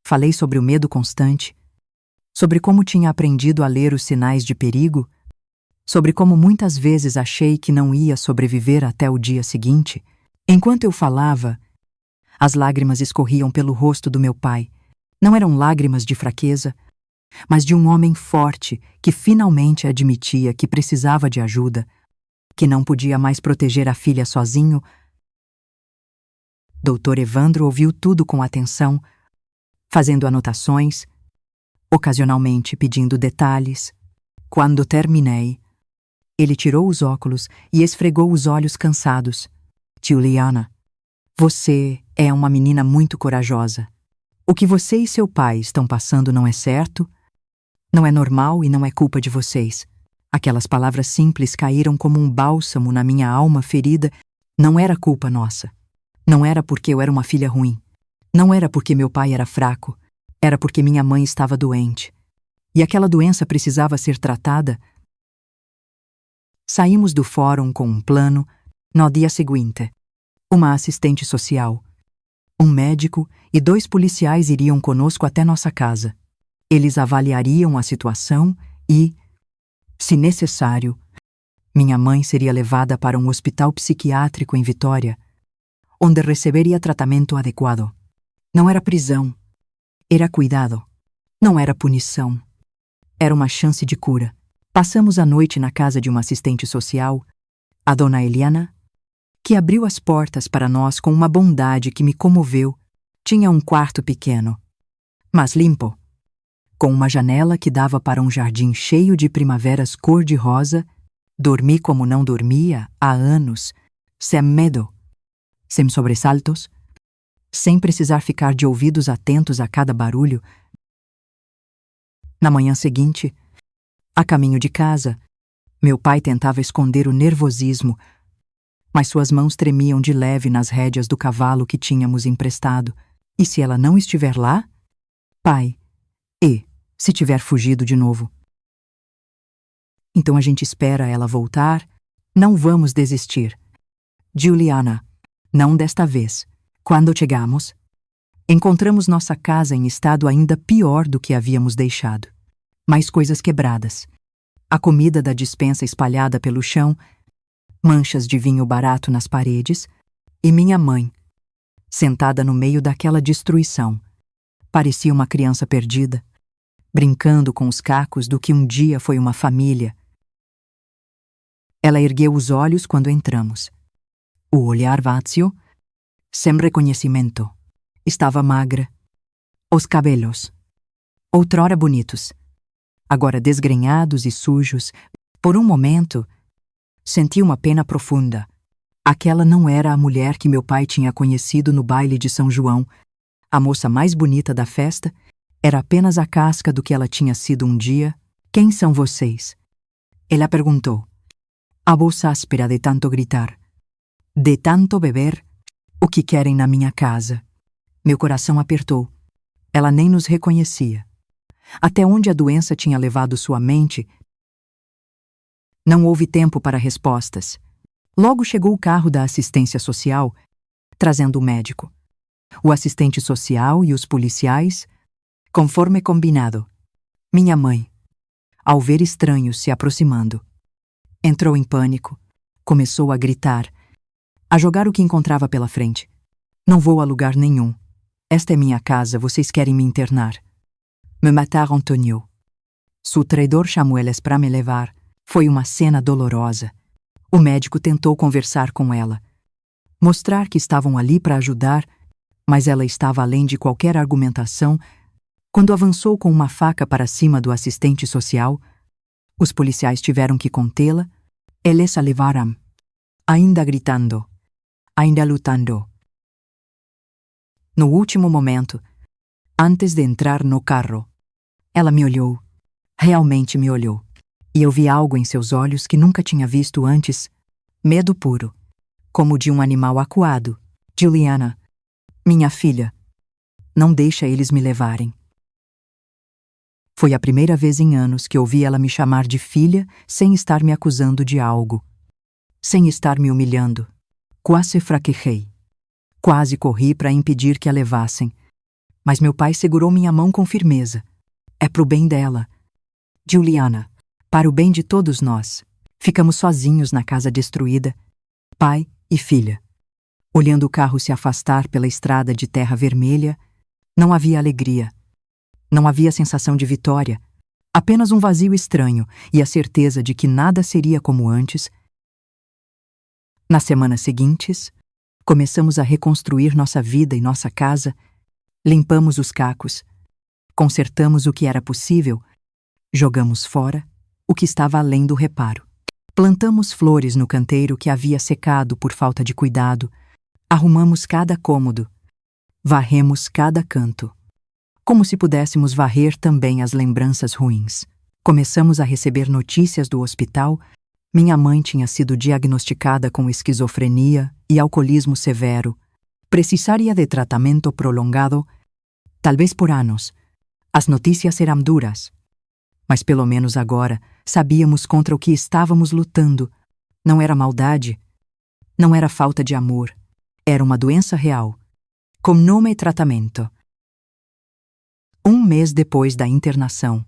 S1: Falei sobre o medo constante, sobre como tinha aprendido a ler os sinais de perigo, sobre como muitas vezes achei que não ia sobreviver até o dia seguinte. Enquanto eu falava, as lágrimas escorriam pelo rosto do meu pai. Não eram lágrimas de fraqueza, mas de um homem forte que finalmente admitia que precisava de ajuda, que não podia mais proteger a filha sozinho. Dr. Evandro ouviu tudo com atenção, fazendo anotações, ocasionalmente pedindo detalhes. Quando terminei, ele tirou os óculos e esfregou os olhos cansados. Juliana, você é uma menina muito corajosa. O que você e seu pai estão passando não é certo, não é normal e não é culpa de vocês. Aquelas palavras simples caíram como um bálsamo na minha alma ferida. Não era culpa nossa. Não era porque eu era uma filha ruim. Não era porque meu pai era fraco. Era porque minha mãe estava doente. E aquela doença precisava ser tratada. Saímos do fórum com um plano. No dia seguinte, uma assistente social, um médico e 2 policiais iriam conosco até nossa casa. Eles avaliariam a situação e, se necessário, minha mãe seria levada para um hospital psiquiátrico em Vitória, onde receberia tratamento adequado. Não era prisão, era cuidado. Não era punição, era uma chance de cura. Passamos a noite na casa de uma assistente social, a dona Eliana, que abriu as portas para nós com uma bondade que me comoveu. Tinha um quarto pequeno, mas limpo, com uma janela que dava para um jardim cheio de primaveras cor-de-rosa. Dormi como não dormia há anos, sem medo, sem sobressaltos, sem precisar ficar de ouvidos atentos a cada barulho. Na manhã seguinte, a caminho de casa, meu pai tentava esconder o nervosismo, mas suas mãos tremiam de leve nas rédeas do cavalo que tínhamos emprestado. E se ela não estiver lá? Pai, e se tiver fugido de novo? Então a gente espera ela voltar. Não vamos desistir. Juliana, não desta vez. Quando chegamos, encontramos nossa casa em estado ainda pior do que havíamos deixado. Mais coisas quebradas. A comida da despensa espalhada pelo chão, manchas de vinho barato nas paredes, e minha mãe, sentada no meio daquela destruição. Parecia uma criança perdida, brincando com os cacos do que um dia foi uma família. Ela ergueu os olhos quando entramos. O olhar vazio, sem reconhecimento. Estava magra. Os cabelos, outrora bonitos, agora desgrenhados e sujos. Por um momento, senti uma pena profunda. Aquela não era a mulher que meu pai tinha conhecido no baile de São João. A moça mais bonita da festa era apenas a casca do que ela tinha sido um dia. Quem são vocês? Ela perguntou, a voz áspera de tanto gritar. De tanto beber, o que querem na minha casa? Meu coração apertou. Ela nem nos reconhecia. Até onde a doença tinha levado sua mente? Não houve tempo para respostas. Logo chegou o carro da assistência social, trazendo o médico, o assistente social e os policiais, conforme combinado. Minha mãe, ao ver estranhos se aproximando, entrou em pânico, começou a gritar, a jogar o que encontrava pela frente. Não vou a lugar nenhum. Esta é minha casa, vocês querem me internar. Me matar, Antonio. Seu traidor chamou eles para me levar. Foi uma cena dolorosa. O médico tentou conversar com ela, mostrar que estavam ali para ajudar, mas ela estava além de qualquer argumentação. Quando avançou com uma faca para cima do assistente social, os policiais tiveram que contê-la. Eles a levaram, ainda gritando, ainda lutando. No último momento, antes de entrar no carro, ela me olhou, realmente me olhou, e eu vi algo em seus olhos que nunca tinha visto antes, medo puro, como de um animal acuado. Juliana, minha filha, não deixa eles me levarem. Foi a primeira vez em anos que ouvi ela me chamar de filha sem estar me acusando de algo, sem estar me humilhando. Quase fraquejei. Quase corri para impedir que a levassem, mas meu pai segurou minha mão com firmeza. É pro bem dela. Juliana, para o bem de todos nós. Ficamos sozinhos na casa destruída, pai e filha. Olhando o carro se afastar pela estrada de terra vermelha, não havia alegria. Não havia sensação de vitória, apenas um vazio estranho e a certeza de que nada seria como antes. Nas semanas seguintes, começamos a reconstruir nossa vida e nossa casa, limpamos os cacos, consertamos o que era possível, jogamos fora o que estava além do reparo. Plantamos flores no canteiro que havia secado por falta de cuidado, arrumamos cada cômodo, varremos cada canto, como se pudéssemos varrer também as lembranças ruins. Começamos a receber notícias do hospital. Minha mãe tinha sido diagnosticada com esquizofrenia e alcoolismo severo. Precisaria de tratamento prolongado, talvez por anos. As notícias eram duras, mas pelo menos agora sabíamos contra o que estávamos lutando. Não era maldade, não era falta de amor, era uma doença real, com nome e tratamento. Um mês depois da internação,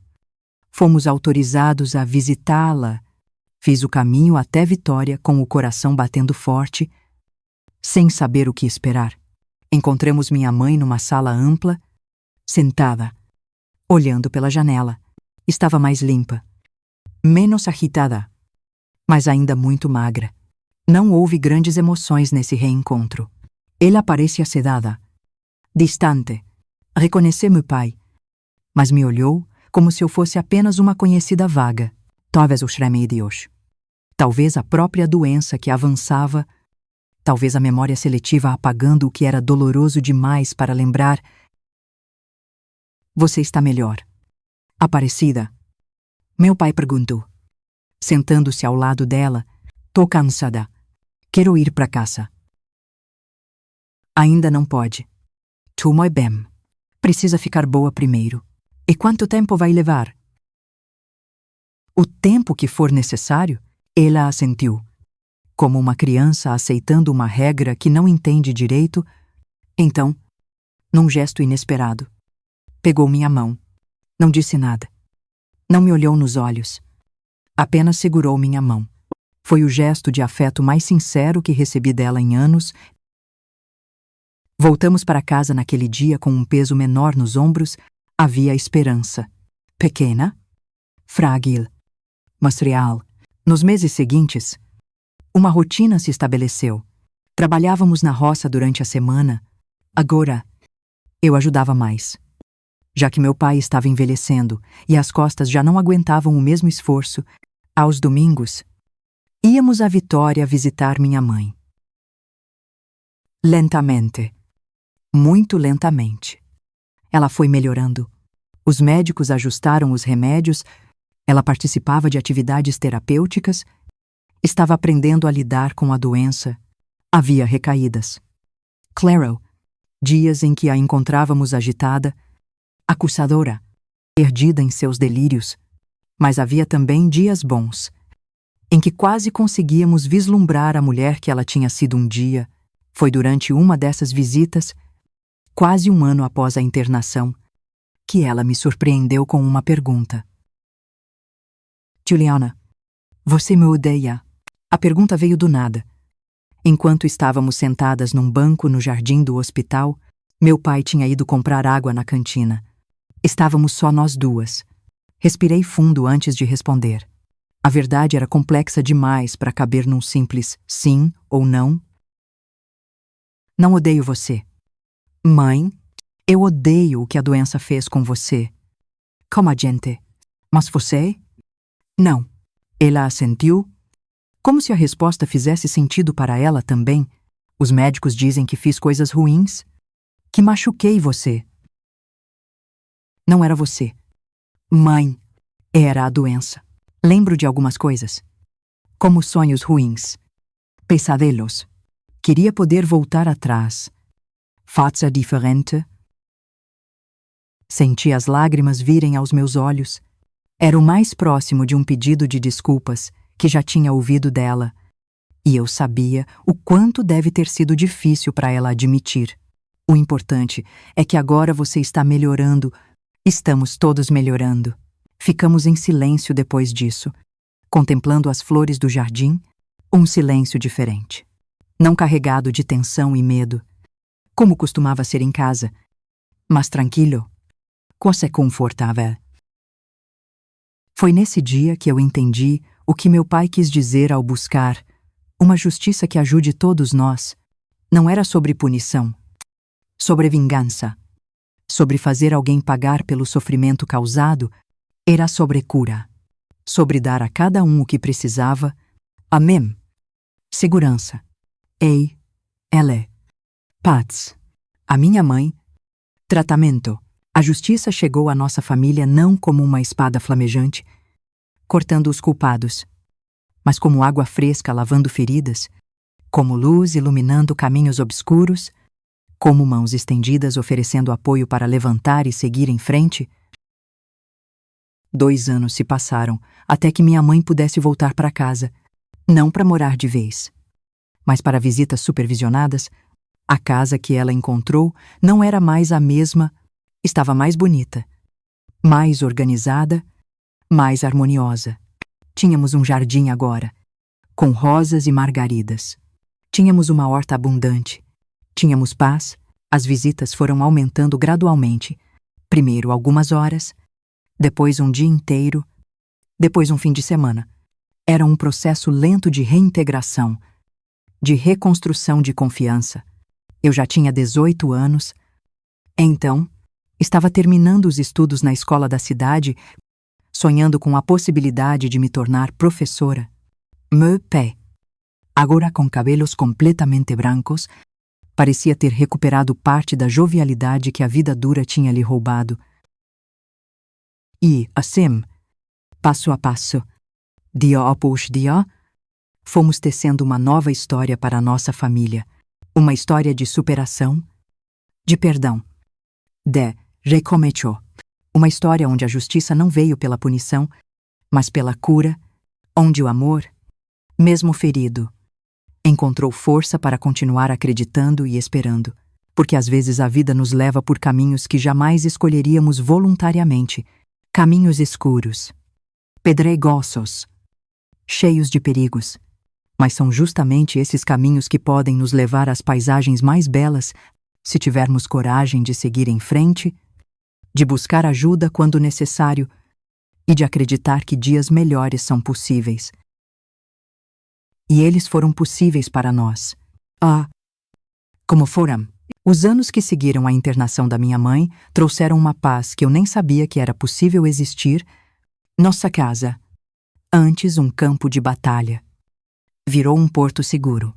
S1: fomos autorizados a visitá-la. Fiz o caminho até Vitória com o coração batendo forte, sem saber o que esperar. Encontramos minha mãe numa sala ampla, sentada, olhando pela janela. Estava mais limpa, menos agitada, mas ainda muito magra. Não houve grandes emoções nesse reencontro. Ela parecia sedada, distante. Reconheci meu pai, mas me olhou como se eu fosse apenas uma conhecida vaga. Talvez os remédios, talvez a própria doença que avançava, talvez a memória seletiva apagando o que era doloroso demais para lembrar. Você está melhor? Aparecida? Meu pai perguntou, sentando-se ao lado dela. Tô cansada. Quero ir para casa. Ainda não pode. Tu moi bem. Precisa ficar boa primeiro. E quanto tempo vai levar? O tempo que for necessário, ela assentiu, como uma criança aceitando uma regra que não entende direito. Então, num gesto inesperado, pegou minha mão. Não disse nada. Não me olhou nos olhos. Apenas segurou minha mão. Foi o gesto de afeto mais sincero que recebi dela em anos. Voltamos para casa naquele dia com um peso menor nos ombros. Havia esperança. Pequena, frágil, mas real. Nos meses seguintes, uma rotina se estabeleceu. Trabalhávamos na roça durante a semana. Agora, eu ajudava mais. Já que meu pai estava envelhecendo e as costas já não aguentavam o mesmo esforço, aos domingos, íamos a Vitória visitar minha mãe. Lentamente. Muito lentamente. Ela foi melhorando. Os médicos ajustaram os remédios. Ela participava de atividades terapêuticas, estava aprendendo a lidar com a doença, Havia recaídas. Claro, dias em que a encontrávamos agitada, acusadora, perdida em seus delírios, mas havia também dias bons, em que quase conseguíamos vislumbrar a mulher que ela tinha sido um dia. Foi durante uma dessas visitas, quase um ano após a internação, que ela me surpreendeu com uma pergunta. Juliana, você me odeia? A pergunta veio do nada. Enquanto estávamos sentadas num banco no jardim do hospital, meu pai tinha ido comprar água na cantina. Estávamos só nós duas. Respirei fundo antes de responder. A verdade era complexa demais para caber num simples sim ou não. Não odeio você. Mãe, eu odeio o que a doença fez com você. Como a gente. Mas você? Não. Ela assentiu. Como se a resposta fizesse sentido para ela também. Os médicos dizem que fiz coisas ruins, que machuquei você. Não era você. Mãe, era a doença. Lembro de algumas coisas, como sonhos ruins, pesadelos. Queria poder voltar atrás. Faça diferente. Senti as lágrimas virem aos meus olhos. Era o mais próximo de um pedido de desculpas que já tinha ouvido dela, e eu sabia o quanto deve ter sido difícil para ela admitir. O importante é que agora você está melhorando. Estamos todos melhorando. Ficamos em silêncio depois disso, contemplando as flores do jardim, um silêncio diferente. Não carregado de tensão e medo, como costumava ser em casa, mas tranquilo, quase confortável. Foi nesse dia que eu entendi o que meu pai quis dizer ao buscar uma justiça que ajude todos nós. Não era sobre punição, sobre vingança, sobre fazer alguém pagar pelo sofrimento causado. Era sobre cura, sobre dar a cada um o que precisava. Amém. Segurança. Ei, ela. Paz. A minha mãe. Tratamento. A justiça chegou à nossa família não como uma espada flamejante, cortando os culpados, mas como água fresca lavando feridas, como luz iluminando caminhos obscuros, como mãos estendidas oferecendo apoio para levantar e seguir em frente. 2 anos se passaram até que minha mãe pudesse voltar para casa, não para morar de vez, mas para visitas supervisionadas. A casa que ela encontrou não era mais a mesma, estava mais bonita, mais organizada, mais harmoniosa. Tínhamos um jardim agora, com rosas e margaridas. Tínhamos uma horta abundante. Tínhamos paz. As visitas foram aumentando gradualmente. Primeiro algumas horas, depois um dia inteiro, depois um fim de semana. Era um processo lento de reintegração, de reconstrução de confiança. Eu já tinha 18 anos. Então, estava terminando os estudos na escola da cidade, sonhando com a possibilidade de me tornar professora. Meu pé, agora com cabelos completamente brancos, parecia ter recuperado parte da jovialidade que a vida dura tinha lhe roubado. E, assim, passo a passo, dia após dia, fomos tecendo uma nova história para a nossa família. Uma história de superação, de perdão, de recomeço. Uma história onde a justiça não veio pela punição, mas pela cura, onde o amor, mesmo ferido, encontrou força para continuar acreditando e esperando, porque às vezes a vida nos leva por caminhos que jamais escolheríamos voluntariamente, caminhos escuros, pedregosos, cheios de perigos. Mas são justamente esses caminhos que podem nos levar às paisagens mais belas, se tivermos coragem de seguir em frente, de buscar ajuda quando necessário e de acreditar que dias melhores são possíveis. E eles foram possíveis para nós. Como foram. Os anos que seguiram a internação da minha mãe trouxeram uma paz que eu nem sabia que era possível existir. Nossa casa, antes um campo de batalha, virou um porto seguro.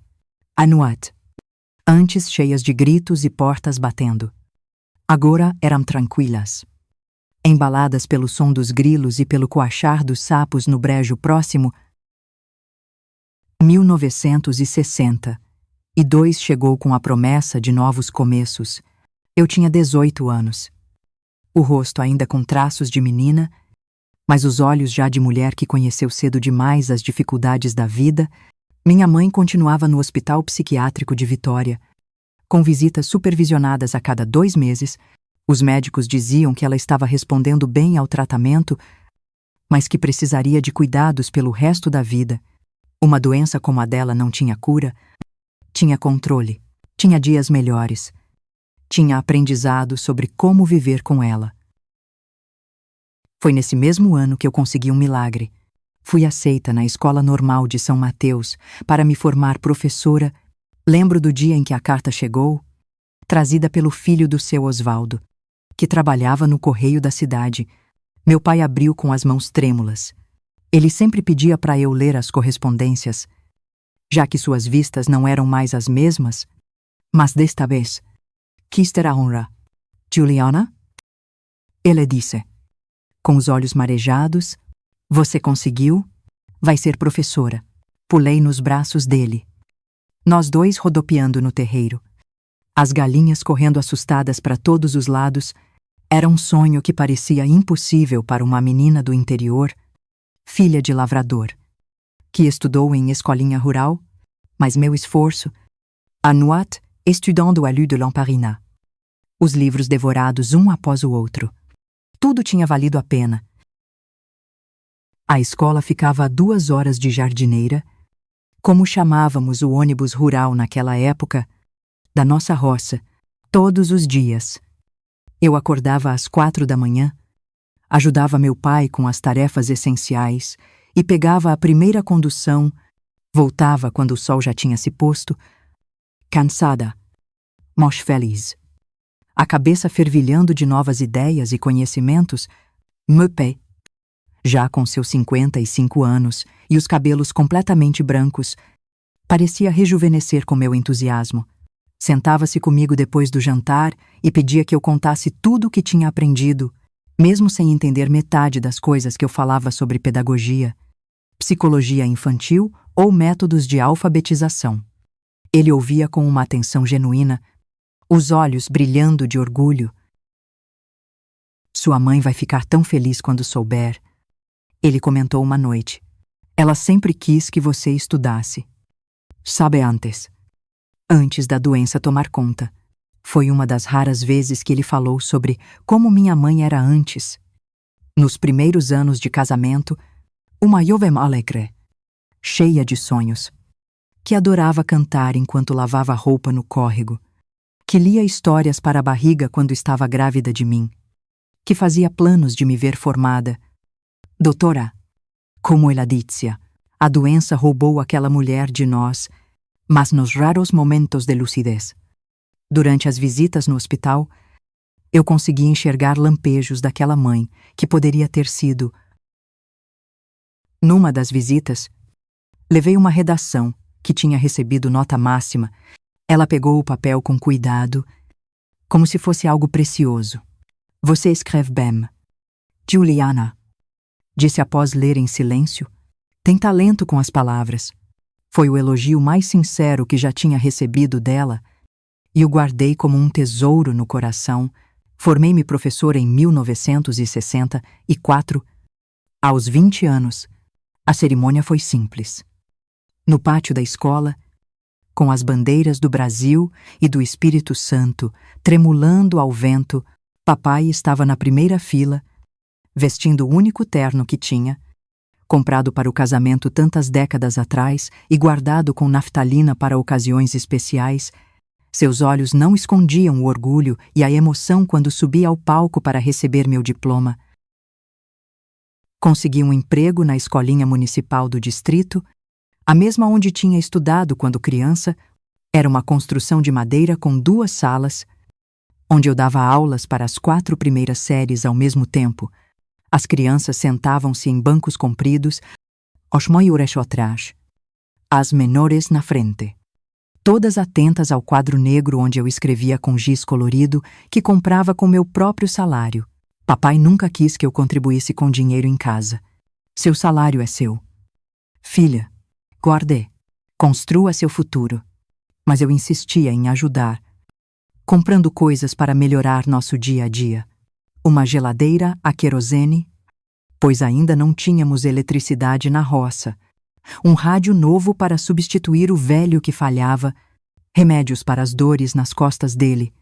S1: Anuat, antes cheias de gritos e portas batendo, agora eram tranquilas, embaladas pelo som dos grilos e pelo coachar dos sapos no brejo próximo. 1960. e 2 chegou com a promessa de novos começos. Eu tinha 18 anos. O rosto ainda com traços de menina, mas os olhos já de mulher que conheceu cedo demais as dificuldades da vida. Minha mãe continuava no hospital psiquiátrico de Vitória, com visitas supervisionadas a cada 2 meses. Os médicos diziam que ela estava respondendo bem ao tratamento, mas que precisaria de cuidados pelo resto da vida. Uma doença como a dela não tinha cura, tinha controle, tinha dias melhores, tinha aprendizado sobre como viver com ela. Foi nesse mesmo ano que eu consegui um milagre. Fui aceita na Escola Normal de São Mateus para me formar professora. Lembro do dia em que a carta chegou, trazida pelo filho do seu Osvaldo, que trabalhava no correio da cidade. Meu pai abriu com as mãos trêmulas. Ele sempre pedia para eu ler as correspondências, já que suas vistas não eram mais as mesmas, mas desta vez quis ter a honra. Juliana? Ele disse, com os olhos marejados, você conseguiu? Vai ser professora. Pulei nos braços dele. Nós 2 rodopiando no terreiro. As galinhas correndo assustadas para todos os lados. Era um sonho que parecia impossível para uma menina do interior, filha de lavrador, que estudou em escolinha rural, mas meu esforço, à noite, estudando à luz de lamparina. Os livros devorados um após o outro. Tudo tinha valido a pena. A escola ficava a 2 horas de jardineira, como chamávamos o ônibus rural naquela época, da nossa roça, todos os dias. Eu acordava às 4 da manhã, ajudava meu pai com as tarefas essenciais e pegava a primeira condução, voltava quando o sol já tinha se posto, cansada, mas feliz. A cabeça fervilhando de novas ideias e conhecimentos, meu pai, já com seus 55 anos e os cabelos completamente brancos, parecia rejuvenescer com meu entusiasmo. Sentava-se comigo depois do jantar e pedia que eu contasse tudo o que tinha aprendido, mesmo sem entender metade das coisas que eu falava sobre pedagogia, psicologia infantil ou métodos de alfabetização. Ele ouvia com uma atenção genuína, os olhos brilhando de orgulho. Sua mãe vai ficar tão feliz quando souber, ele comentou uma noite. Ela sempre quis que você estudasse. Sabe antes da doença tomar conta. Foi uma das raras vezes que ele falou sobre como minha mãe era antes. Nos primeiros anos de casamento, uma jovem alegre, cheia de sonhos, que adorava cantar enquanto lavava roupa no córrego, que lia histórias para a barriga quando estava grávida de mim, que fazia planos de me ver formada. Doutora, como ela dizia, a doença roubou aquela mulher de nós, mas nos raros momentos de lucidez. Durante as visitas no hospital, eu consegui enxergar lampejos daquela mãe que poderia ter sido. Numa das visitas, levei uma redação que tinha recebido nota máxima. Ela pegou o papel com cuidado, como se fosse algo precioso. Você escreve bem. Juliana, disse após ler em silêncio, tem talento com as palavras. Foi o elogio mais sincero que já tinha recebido dela, e o guardei como um tesouro no coração. Formei-me professora em 1964. Aos 20 anos, a cerimônia foi simples. No pátio da escola, com as bandeiras do Brasil e do Espírito Santo tremulando ao vento, papai estava na primeira fila, vestindo o único terno que tinha, comprado para o casamento tantas décadas atrás e guardado com naftalina para ocasiões especiais. Seus olhos não escondiam o orgulho e a emoção quando subi ao palco para receber meu diploma. Consegui um emprego na escolinha municipal do distrito, a mesma onde tinha estudado quando criança. Era uma construção de madeira com 2 salas, onde eu dava aulas para as 4 primeiras séries ao mesmo tempo. As crianças sentavam-se em bancos compridos, os maiores atrás, as menores na frente. Todas atentas ao quadro negro onde eu escrevia com giz colorido que comprava com meu próprio salário. Papai nunca quis que eu contribuísse com dinheiro em casa. Seu salário é seu. Filha, guarde. Construa seu futuro. Mas eu insistia em ajudar, comprando coisas para melhorar nosso dia a dia. Uma geladeira a querosene, pois ainda não tínhamos eletricidade na roça. Um rádio novo para substituir o velho que falhava, remédios para as dores nas costas dele,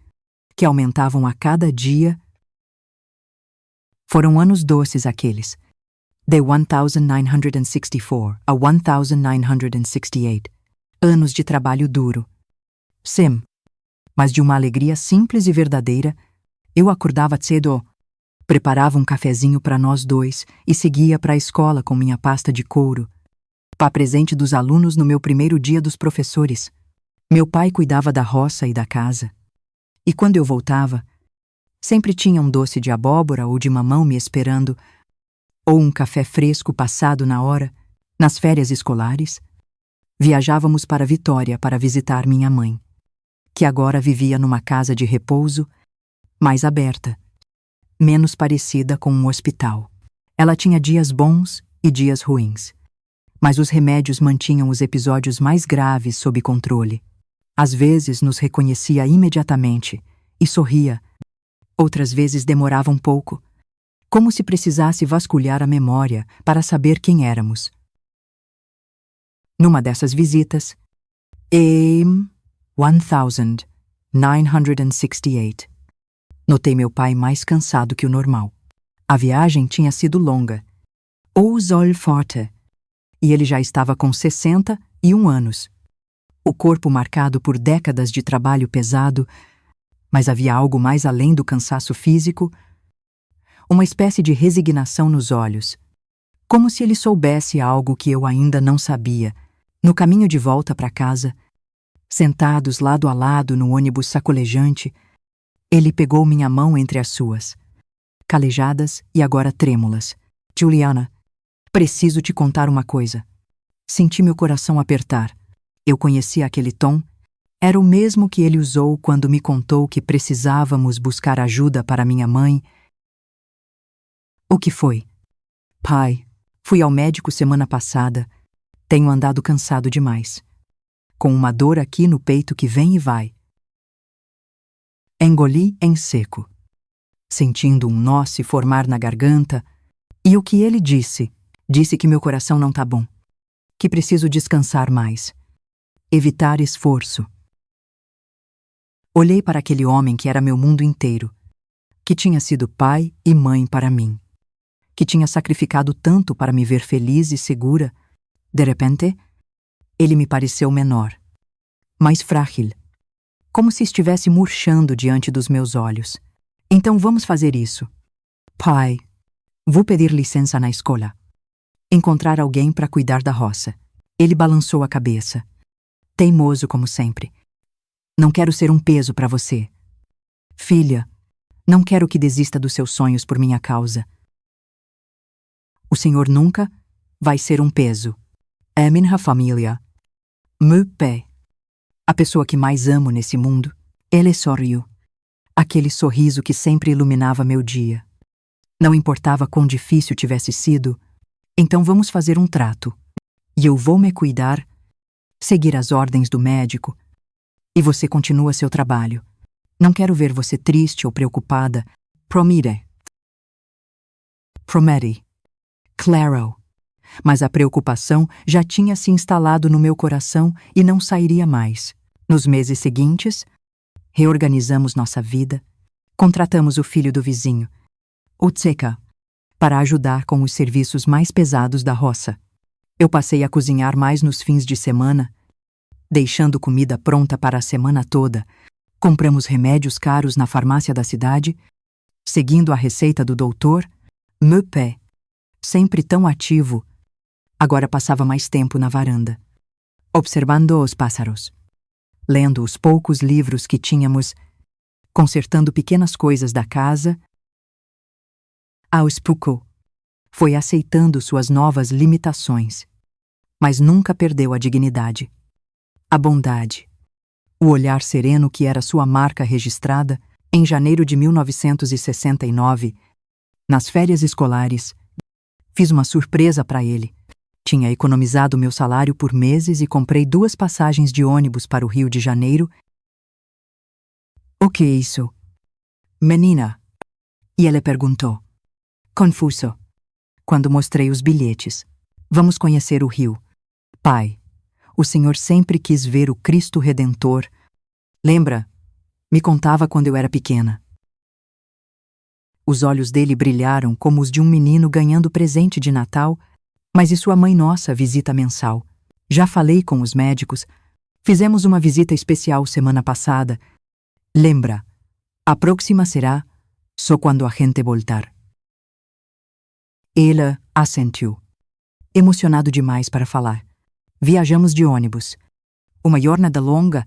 S1: que aumentavam a cada dia. Foram anos doces aqueles, de 1964 a 1968, anos de trabalho duro. Sim, mas de uma alegria simples e verdadeira. Eu acordava cedo, preparava um cafezinho para nós dois e seguia para a escola com minha pasta de couro, para presente dos alunos no meu primeiro dia dos professores. Meu pai cuidava da roça e da casa. E quando eu voltava, sempre tinha um doce de abóbora ou de mamão me esperando, ou um café fresco passado na hora. Nas férias escolares, viajávamos para Vitória para visitar minha mãe, que agora vivia numa casa de repouso, mais aberta, menos parecida com um hospital. Ela tinha dias bons e dias ruins, mas os remédios mantinham os episódios mais graves sob controle. Às vezes nos reconhecia imediatamente e sorria. Outras vezes demorava um pouco, como se precisasse vasculhar a memória para saber quem éramos. Numa dessas visitas, em 1968, notei meu pai mais cansado que o normal. A viagem tinha sido longa, ou sol forte, e ele já estava com 61 anos. O corpo marcado por décadas de trabalho pesado, mas havia algo mais além do cansaço físico, uma espécie de resignação nos olhos, como se ele soubesse algo que eu ainda não sabia. No caminho de volta para casa, sentados lado a lado no ônibus sacolejante, ele pegou minha mão entre as suas, calejadas e agora trêmulas. Juliana, preciso te contar uma coisa. Senti meu coração apertar. Eu conhecia aquele tom. Era o mesmo que ele usou quando me contou que precisávamos buscar ajuda para minha mãe. O que foi? Pai, fui ao médico semana passada. Tenho andado cansado demais, com uma dor aqui no peito que vem e vai. Engoli em seco, sentindo um nó se formar na garganta, e o que ele disse? Disse que meu coração não tá bom, que preciso descansar mais, evitar esforço. Olhei para aquele homem que era meu mundo inteiro, que tinha sido pai e mãe para mim, que tinha sacrificado tanto para me ver feliz e segura. De repente, ele me pareceu menor, mais frágil, como se estivesse murchando diante dos meus olhos. Então vamos fazer isso. Pai, vou pedir licença na escola. Encontrar alguém para cuidar da roça. Ele balançou a cabeça, teimoso como sempre. Não quero ser um peso para você. Filha, não quero que desista dos seus sonhos por minha causa. O senhor nunca vai ser um peso. É minha família. Meu pai. A pessoa que mais amo nesse mundo. Ele sorriu. Aquele sorriso que sempre iluminava meu dia. Não importava quão difícil tivesse sido, então vamos fazer um trato. E eu vou me cuidar, seguir as ordens do médico, e você continua seu trabalho. Não quero ver você triste ou preocupada. Promete. Claro. Mas a preocupação já tinha se instalado no meu coração e não sairia mais. Nos meses seguintes, reorganizamos nossa vida, contratamos o filho do vizinho, o Tseka, para ajudar com os serviços mais pesados da roça. Eu passei a cozinhar mais nos fins de semana, deixando comida pronta para a semana toda. Compramos remédios caros na farmácia da cidade, seguindo a receita do doutor. Meu pé, sempre tão ativo, agora passava mais tempo na varanda, observando os pássaros, lendo os poucos livros que tínhamos, consertando pequenas coisas da casa. Aos poucos, foi aceitando suas novas limitações, mas nunca perdeu a dignidade, a bondade, o olhar sereno que era sua marca registrada. Em janeiro de 1969, nas férias escolares, fiz uma surpresa para ele. Tinha economizado meu salário por meses e comprei 2 passagens de ônibus para o Rio de Janeiro. O que é isso? Menina. E ele perguntou, confuso, quando mostrei os bilhetes. Vamos conhecer o Rio. Pai, o Senhor sempre quis ver o Cristo Redentor. Lembra? Me contava quando eu era pequena. Os olhos dele brilharam como os de um menino ganhando presente de Natal, mas e sua mãe nossa visita mensal? Já falei com os médicos. Fizemos uma visita especial semana passada. Lembra, a próxima será só quando a gente voltar. Ele assentiu, emocionado demais para falar. Viajamos de ônibus. Uma jornada longa,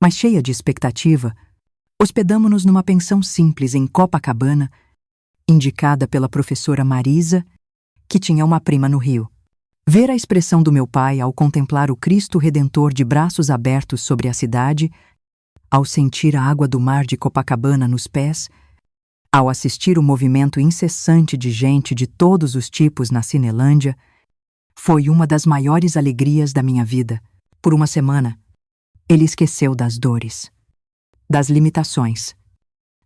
S1: mas cheia de expectativa. Hospedamo-nos numa pensão simples em Copacabana, indicada pela professora Marisa, que tinha uma prima no Rio. Ver a expressão do meu pai ao contemplar o Cristo Redentor de braços abertos sobre a cidade, ao sentir a água do mar de Copacabana nos pés, ao assistir o movimento incessante de gente de todos os tipos na Cinelândia, foi uma das maiores alegrias da minha vida. Por uma semana, ele esqueceu das dores, das limitações,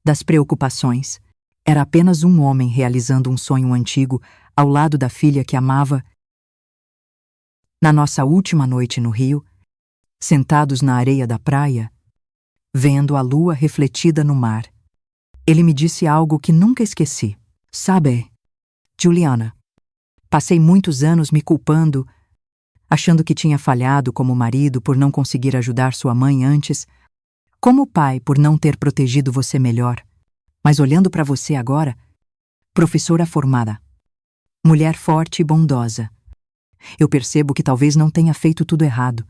S1: das preocupações. Era apenas um homem realizando um sonho antigo ao lado da filha que amava. Na nossa última noite no Rio, sentados na areia da praia, vendo a lua refletida no mar, ele me disse algo que nunca esqueci. Sabe, Juliana, passei muitos anos me culpando, achando que tinha falhado como marido por não conseguir ajudar sua mãe antes, como pai por não ter protegido você melhor. Mas olhando para você agora, professora formada, mulher forte e bondosa, eu percebo que talvez não tenha feito tudo errado.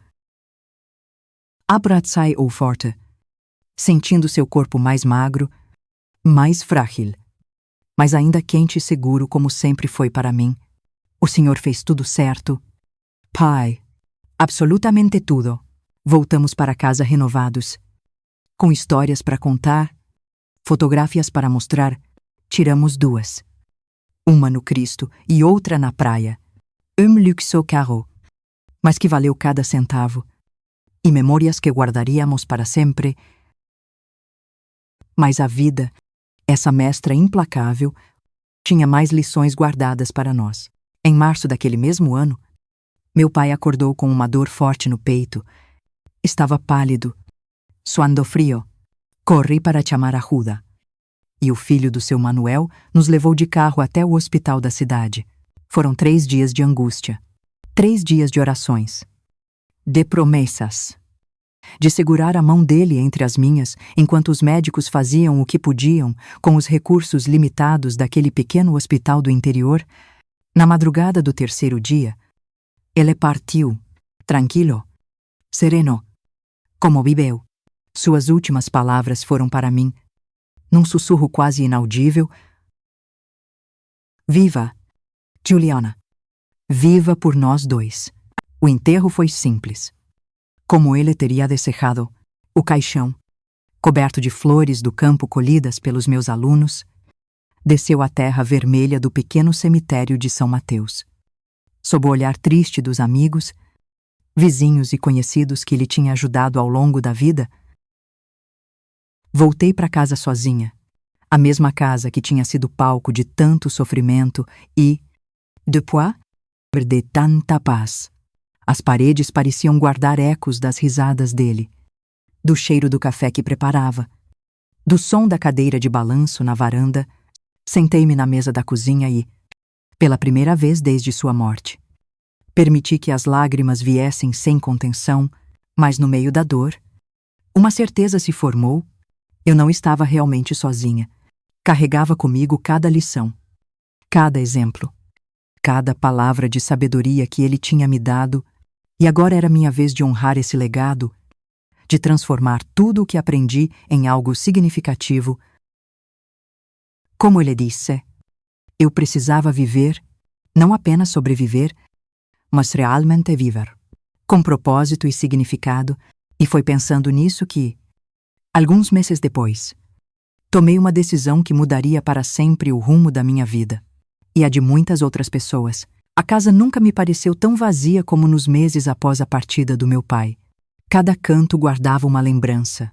S1: Abraçai-o forte, sentindo seu corpo mais magro, mais frágil, mas ainda quente e seguro como sempre foi para mim. O Senhor fez tudo certo. Pai, absolutamente tudo. Voltamos para casa renovados, com histórias para contar, fotografias para mostrar. Tiramos 2. Uma no Cristo e outra na praia. Luxo caro, mas que valeu cada centavo. E memórias que guardaríamos para sempre. Mas a vida, essa mestra implacável, tinha mais lições guardadas para nós. Em março daquele mesmo ano, meu pai acordou com uma dor forte no peito. Estava pálido, suando frio. Corri para chamar ajuda. E o filho do seu Manuel nos levou de carro até o hospital da cidade. Foram 3 dias de angústia, 3 dias de orações, de promessas, de segurar a mão dele entre as minhas enquanto os médicos faziam o que podiam com os recursos limitados daquele pequeno hospital do interior. Na madrugada do 3º dia, ele partiu, tranquilo, sereno, como viveu. Suas últimas palavras foram para mim, num sussurro quase inaudível: Viva, Juliana. Viva por nós 2. O enterro foi simples. Como ele teria desejado, o caixão, coberto de flores do campo colhidas pelos meus alunos, desceu à terra vermelha do pequeno cemitério de São Mateus. Sob o olhar triste dos amigos, vizinhos e conhecidos que ele tinha ajudado ao longo da vida, voltei para casa sozinha, a mesma casa que tinha sido palco de tanto sofrimento e, depois, de tanta paz. As paredes pareciam guardar ecos das risadas dele, do cheiro do café que preparava, do som da cadeira de balanço na varanda. Sentei-me na mesa da cozinha e, pela primeira vez desde sua morte, permiti que as lágrimas viessem sem contenção, mas no meio da dor, uma certeza se formou: eu não estava realmente sozinha. Carregava comigo cada lição, cada exemplo, cada palavra de sabedoria que ele tinha me dado, e agora era minha vez de honrar esse legado, de transformar tudo o que aprendi em algo significativo. Como ele disse, eu precisava viver, não apenas sobreviver, mas realmente viver, com propósito e significado, e foi pensando nisso que, alguns meses depois, tomei uma decisão que mudaria para sempre o rumo da minha vida e a de muitas outras pessoas. A casa nunca me pareceu tão vazia como nos meses após a partida do meu pai. Cada canto guardava uma lembrança.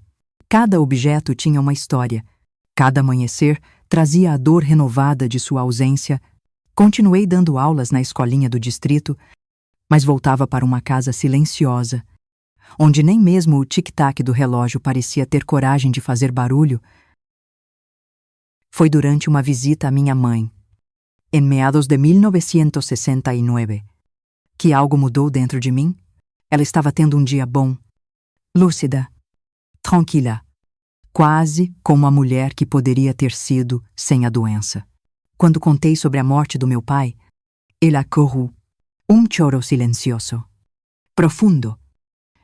S1: Cada objeto tinha uma história. Cada amanhecer trazia a dor renovada de sua ausência. Continuei dando aulas na escolinha do distrito, mas voltava para uma casa silenciosa, onde nem mesmo o tic-tac do relógio parecia ter coragem de fazer barulho. Foi durante uma visita à minha mãe, em meados de 1969, que algo mudou dentro de mim. Ela estava tendo um dia bom, lúcida, tranquila, quase como a mulher que poderia ter sido sem a doença. Quando contei sobre a morte do meu pai, ela correu choro silencioso, profundo,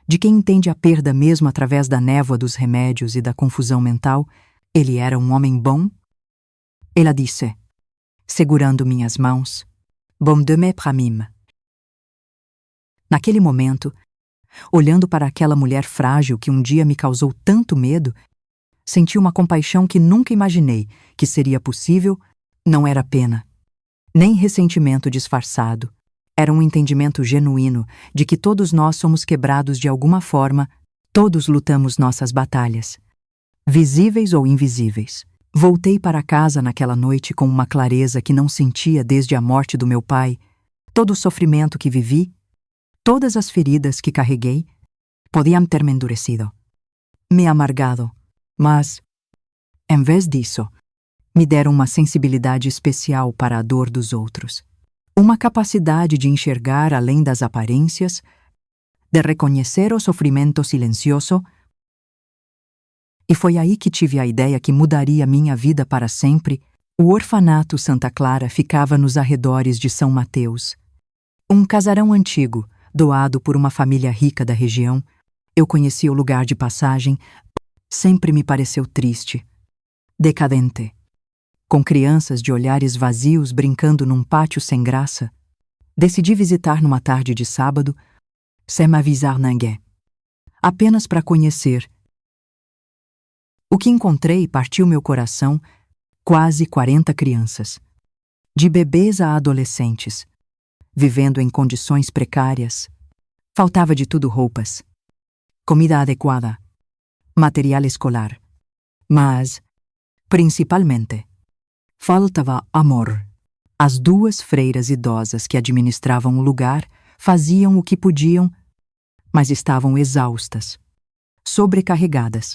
S1: de quem entende a perda mesmo através da névoa dos remédios e da confusão mental. Ele era um homem bom? Ela disse, segurando minhas mãos, Bon demain pra mim. Naquele momento, olhando para aquela mulher frágil que um dia me causou tanto medo, senti uma compaixão que nunca imaginei que seria possível. Não era pena, nem ressentimento disfarçado. Era um entendimento genuíno de que todos nós somos quebrados de alguma forma, todos lutamos nossas batalhas, visíveis ou invisíveis. Voltei para casa naquela noite com uma clareza que não sentia desde a morte do meu pai. Todo o sofrimento que vivi, todas as feridas que carreguei, podiam ter me endurecido, me amargado, mas, em vez disso, me deram uma sensibilidade especial para a dor dos outros. Uma capacidade de enxergar além das aparências, de reconhecer o sofrimento silencioso. E foi aí que tive a ideia que mudaria minha vida para sempre. O orfanato Santa Clara ficava nos arredores de São Mateus. Um casarão antigo, doado por uma família rica da região. Eu conhecia o lugar de passagem. Sempre me pareceu triste, decadente, com crianças de olhares vazios brincando num pátio sem graça. Decidi visitar numa tarde de sábado, sem m'avisar ninguém, apenas para conhecer. O que encontrei partiu meu coração. Quase 40 crianças, de bebês a adolescentes, vivendo em condições precárias. Faltava de tudo: roupas, comida adequada, material escolar. Mas, principalmente, faltava amor. As duas freiras idosas que administravam o lugar faziam o que podiam, mas estavam exaustas, sobrecarregadas,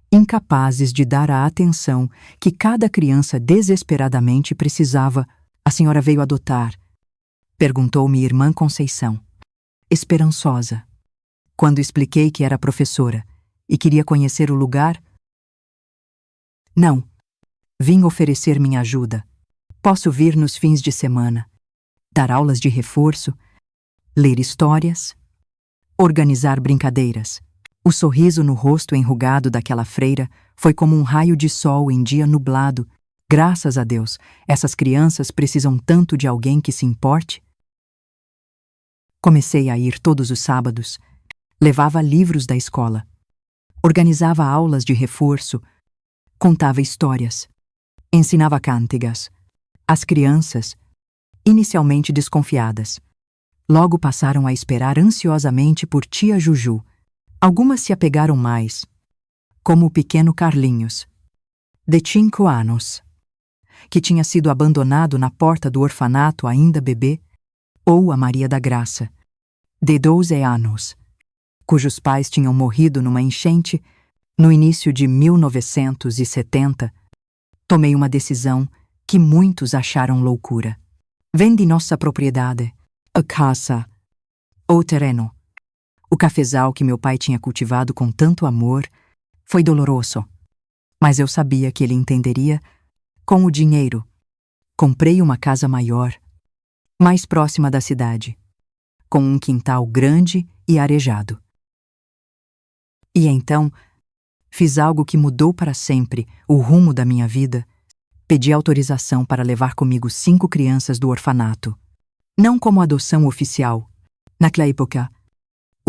S1: incapazes de dar a atenção que cada criança desesperadamente precisava. A senhora veio adotar? Perguntou minha irmã Conceição, esperançosa, quando expliquei que era professora e queria conhecer o lugar. Não, vim oferecer minha ajuda. Posso vir nos fins de semana, dar aulas de reforço, ler histórias, organizar brincadeiras. O sorriso no rosto enrugado daquela freira foi como um raio de sol em dia nublado. Graças a Deus, essas crianças precisam tanto de alguém que se importe. Comecei a ir todos os sábados. Levava livros da escola. Organizava aulas de reforço. Contava histórias. Ensinava cântigas. As crianças, inicialmente desconfiadas, logo passaram a esperar ansiosamente por tia Juju. Algumas se apegaram mais, como o pequeno Carlinhos, de 5 anos, que tinha sido abandonado na porta do orfanato ainda bebê, ou a Maria da Graça, de 12 anos, cujos pais tinham morrido numa enchente no início de 1970. Tomei uma decisão que muitos acharam loucura. Vende nossa propriedade, a casa, o terreno. O cafezal que meu pai tinha cultivado com tanto amor. Foi doloroso, mas eu sabia que ele entenderia. Com o dinheiro, comprei uma casa maior, mais próxima da cidade, com um quintal grande e arejado. E então, fiz algo que mudou para sempre o rumo da minha vida. Pedi autorização para levar comigo 5 crianças do orfanato. Não como adoção oficial. Naquela época,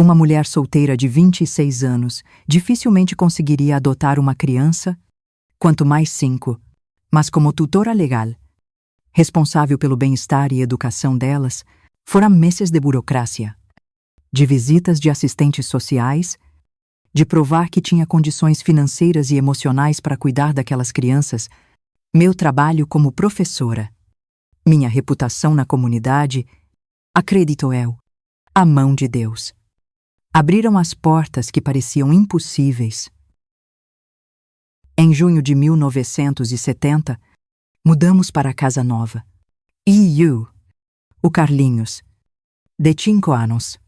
S1: uma mulher solteira de 26 anos dificilmente conseguiria adotar uma criança, quanto mais 5, mas como tutora legal, responsável pelo bem-estar e educação delas, foram meses de burocracia, de visitas de assistentes sociais, de provar que tinha condições financeiras e emocionais para cuidar daquelas crianças, meu trabalho como professora, minha reputação na comunidade, acredito eu, a mão de Deus. Abriram as portas que pareciam impossíveis. Em junho de 1970, mudamos para a casa nova. O Carlinhos, de 5 anos,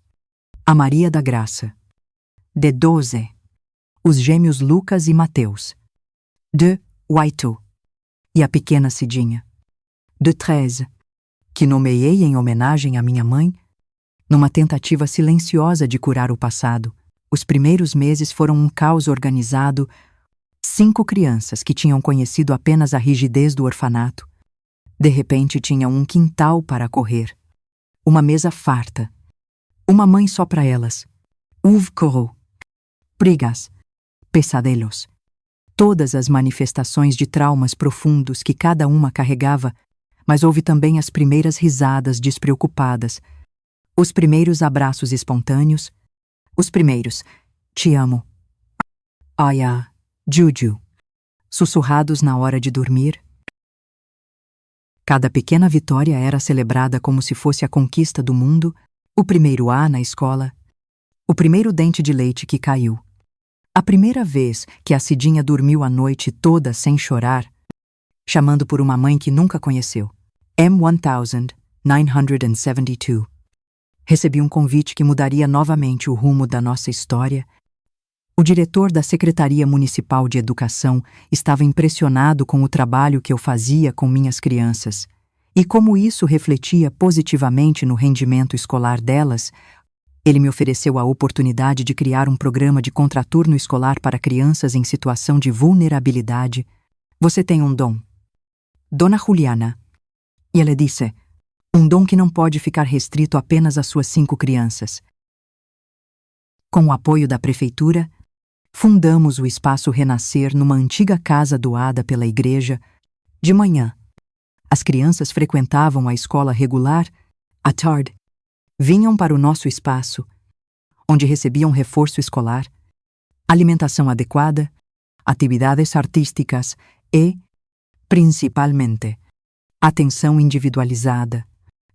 S1: a Maria da Graça, de 12, os gêmeos Lucas e Mateus, de 8, e a pequena Cidinha, de 13, que nomeei em homenagem à minha mãe, numa tentativa silenciosa de curar o passado. Os primeiros meses foram um caos organizado. 5 crianças que tinham conhecido apenas a rigidez do orfanato, de repente tinham um quintal para correr, uma mesa farta, uma mãe só para elas, corro, brigas, pesadelos, todas as manifestações de traumas profundos que cada uma carregava, mas houve também as primeiras risadas despreocupadas, os primeiros abraços espontâneos, os primeiros "te amo", "Aya", Juju, sussurrados na hora de dormir. Cada pequena vitória era celebrada como se fosse a conquista do mundo, o primeiro A na escola, o primeiro dente de leite que caiu, a primeira vez que a Cidinha dormiu a noite toda sem chorar, chamando por uma mãe que nunca conheceu. M1972. Recebi um convite que mudaria novamente o rumo da nossa história. O diretor da Secretaria Municipal de Educação estava impressionado com o trabalho que eu fazia com minhas crianças e como isso refletia positivamente no rendimento escolar delas. Ele me ofereceu a oportunidade de criar um programa de contraturno escolar para crianças em situação de vulnerabilidade. Você tem um dom, Dona Juliana. E ela disse, um dom que não pode ficar restrito apenas às suas 5 crianças. Com o apoio da prefeitura, fundamos o Espaço Renascer numa antiga casa doada pela igreja. De manhã, as crianças frequentavam a escola regular. À tarde, vinham para o nosso espaço, onde recebiam reforço escolar, alimentação adequada, atividades artísticas e, principalmente, atenção individualizada.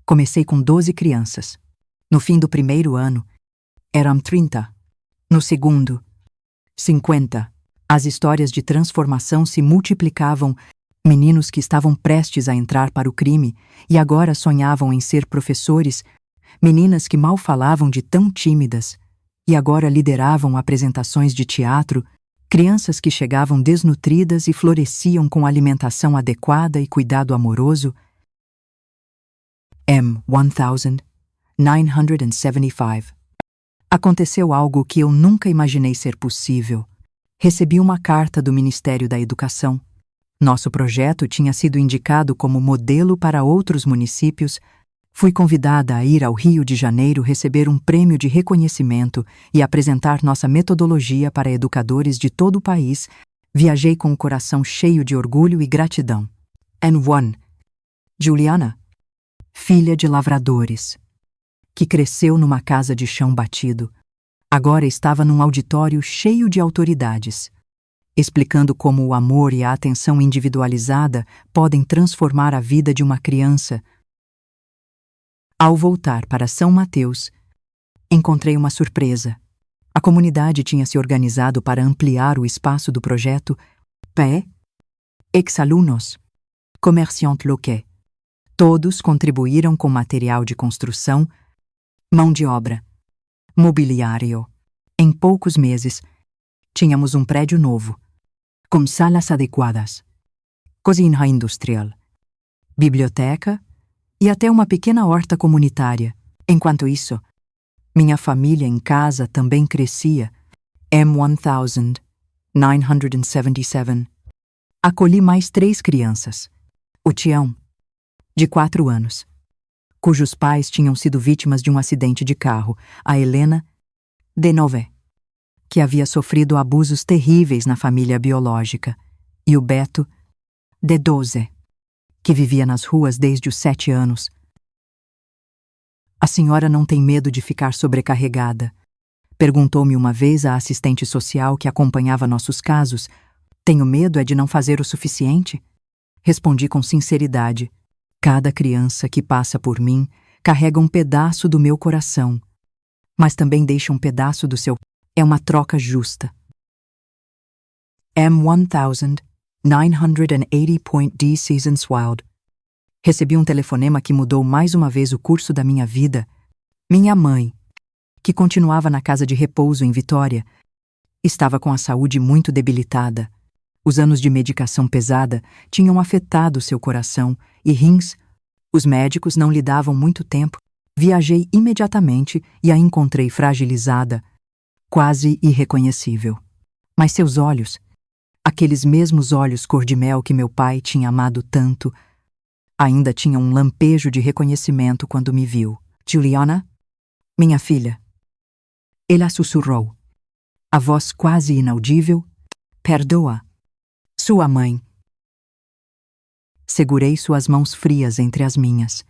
S1: Comecei com 12 crianças. No fim do primeiro ano, eram 30. No segundo, 50. As histórias de transformação se multiplicavam. Meninos que estavam prestes a entrar para o crime e agora sonhavam em ser professores, meninas que mal falavam de tão tímidas e agora lideravam apresentações de teatro, crianças que chegavam desnutridas e floresciam com alimentação adequada e cuidado amoroso. M1975. Aconteceu algo que eu nunca imaginei ser possível. Recebi uma carta do Ministério da Educação. Nosso projeto tinha sido indicado como modelo para outros municípios. Fui convidada a ir ao Rio de Janeiro receber um prêmio de reconhecimento e apresentar nossa metodologia para educadores de todo o país. Viajei com o coração cheio de orgulho e gratidão. N1. Juliana, filha de lavradores, que cresceu numa casa de chão batido, agora estava num auditório cheio de autoridades, explicando como o amor e a atenção individualizada podem transformar a vida de uma criança. Ao voltar para São Mateus, encontrei uma surpresa. A comunidade tinha se organizado para ampliar o espaço do projeto PE, ex-alunos, comerciantes locais. Todos contribuíram com material de construção, mão de obra, mobiliário. Em poucos meses, tínhamos um prédio novo, com salas adequadas, cozinha industrial, biblioteca e até uma pequena horta comunitária. Enquanto isso, minha família em casa também crescia. M1977. Acolhi mais 3 crianças. O Tião, de 4 anos, cujos pais tinham sido vítimas de um acidente de carro, a Helena, de 9, que havia sofrido abusos terríveis na família biológica, e o Beto, de 12, que vivia nas ruas desde os 7 anos. A senhora não tem medo de ficar sobrecarregada? Perguntou-me uma vez a assistente social que acompanhava nossos casos. Tenho medo é de não fazer o suficiente? Respondi com sinceridade. Cada criança que passa por mim carrega um pedaço do meu coração, mas também deixa um pedaço do seu. É uma troca justa. M1980.D Seasons Wild. Recebi um telefonema que mudou mais uma vez o curso da minha vida. Minha mãe, que continuava na casa de repouso em Vitória, estava com a saúde muito debilitada. Os anos de medicação pesada tinham afetado seu coração e rins. Os médicos não lhe davam muito tempo. Viajei imediatamente e a encontrei fragilizada, quase irreconhecível. Mas seus olhos, aqueles mesmos olhos cor-de-mel que meu pai tinha amado tanto, ainda tinham um lampejo de reconhecimento quando me viu. Juliana? Minha filha. Ele a sussurrou. A voz quase inaudível. Perdoa. Sua mãe. Segurei suas mãos frias entre as minhas.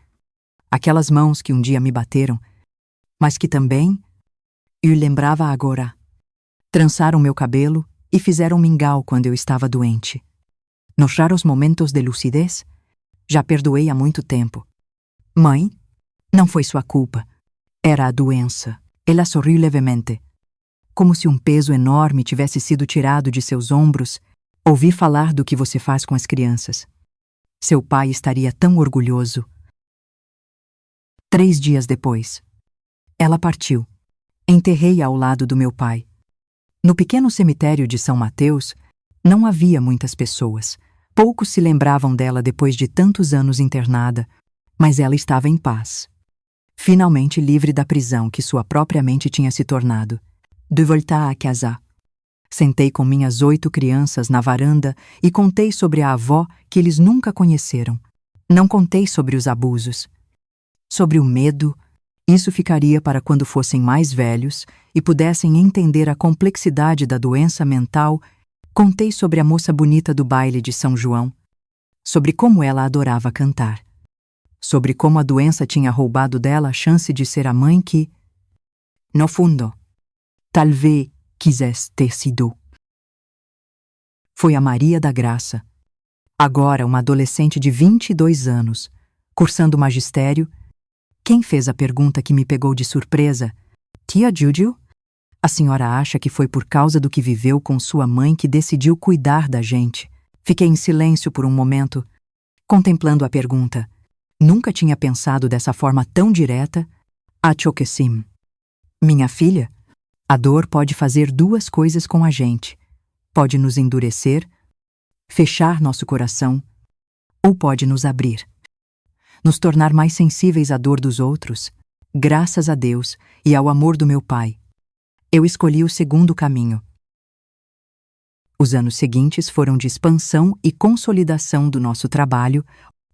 S1: Aquelas mãos que um dia me bateram, mas que também, eu lembrava agora, trançaram meu cabelo e fizeram mingau quando eu estava doente. Nos raros momentos de lucidez, já perdoei há muito tempo. Mãe, não foi sua culpa. Era a doença. Ela sorriu levemente, como se um peso enorme tivesse sido tirado de seus ombros. Ouvi falar do que você faz com as crianças. Seu pai estaria tão orgulhoso. 3 dias depois, ela partiu. Enterrei-a ao lado do meu pai. No pequeno cemitério de São Mateus, não havia muitas pessoas. Poucos se lembravam dela depois de tantos anos internada, mas ela estava em paz. Finalmente livre da prisão que sua própria mente tinha se tornado. De volta à casa. Sentei com minhas 8 crianças na varanda e contei sobre a avó que eles nunca conheceram. Não contei sobre os abusos. Sobre o medo. Isso ficaria para quando fossem mais velhos e pudessem entender a complexidade da doença mental. Contei sobre a moça bonita do baile de São João, sobre como ela adorava cantar, sobre como a doença tinha roubado dela a chance de ser a mãe que, no fundo, talvez quisesse ter sido. Foi a Maria da Graça, agora uma adolescente de 22 anos, cursando magistério. Quem fez a pergunta que me pegou de surpresa? Tia Juju? A senhora acha que foi por causa do que viveu com sua mãe que decidiu cuidar da gente? Fiquei em silêncio por um momento, contemplando a pergunta. Nunca tinha pensado dessa forma tão direta. Acho que sim. Minha filha, a dor pode fazer 2 coisas com a gente. Pode nos endurecer, fechar nosso coração, ou pode nos abrir. Nos tornar mais sensíveis à dor dos outros, graças a Deus e ao amor do meu pai. Eu escolhi o segundo caminho. Os anos seguintes foram de expansão e consolidação do nosso trabalho.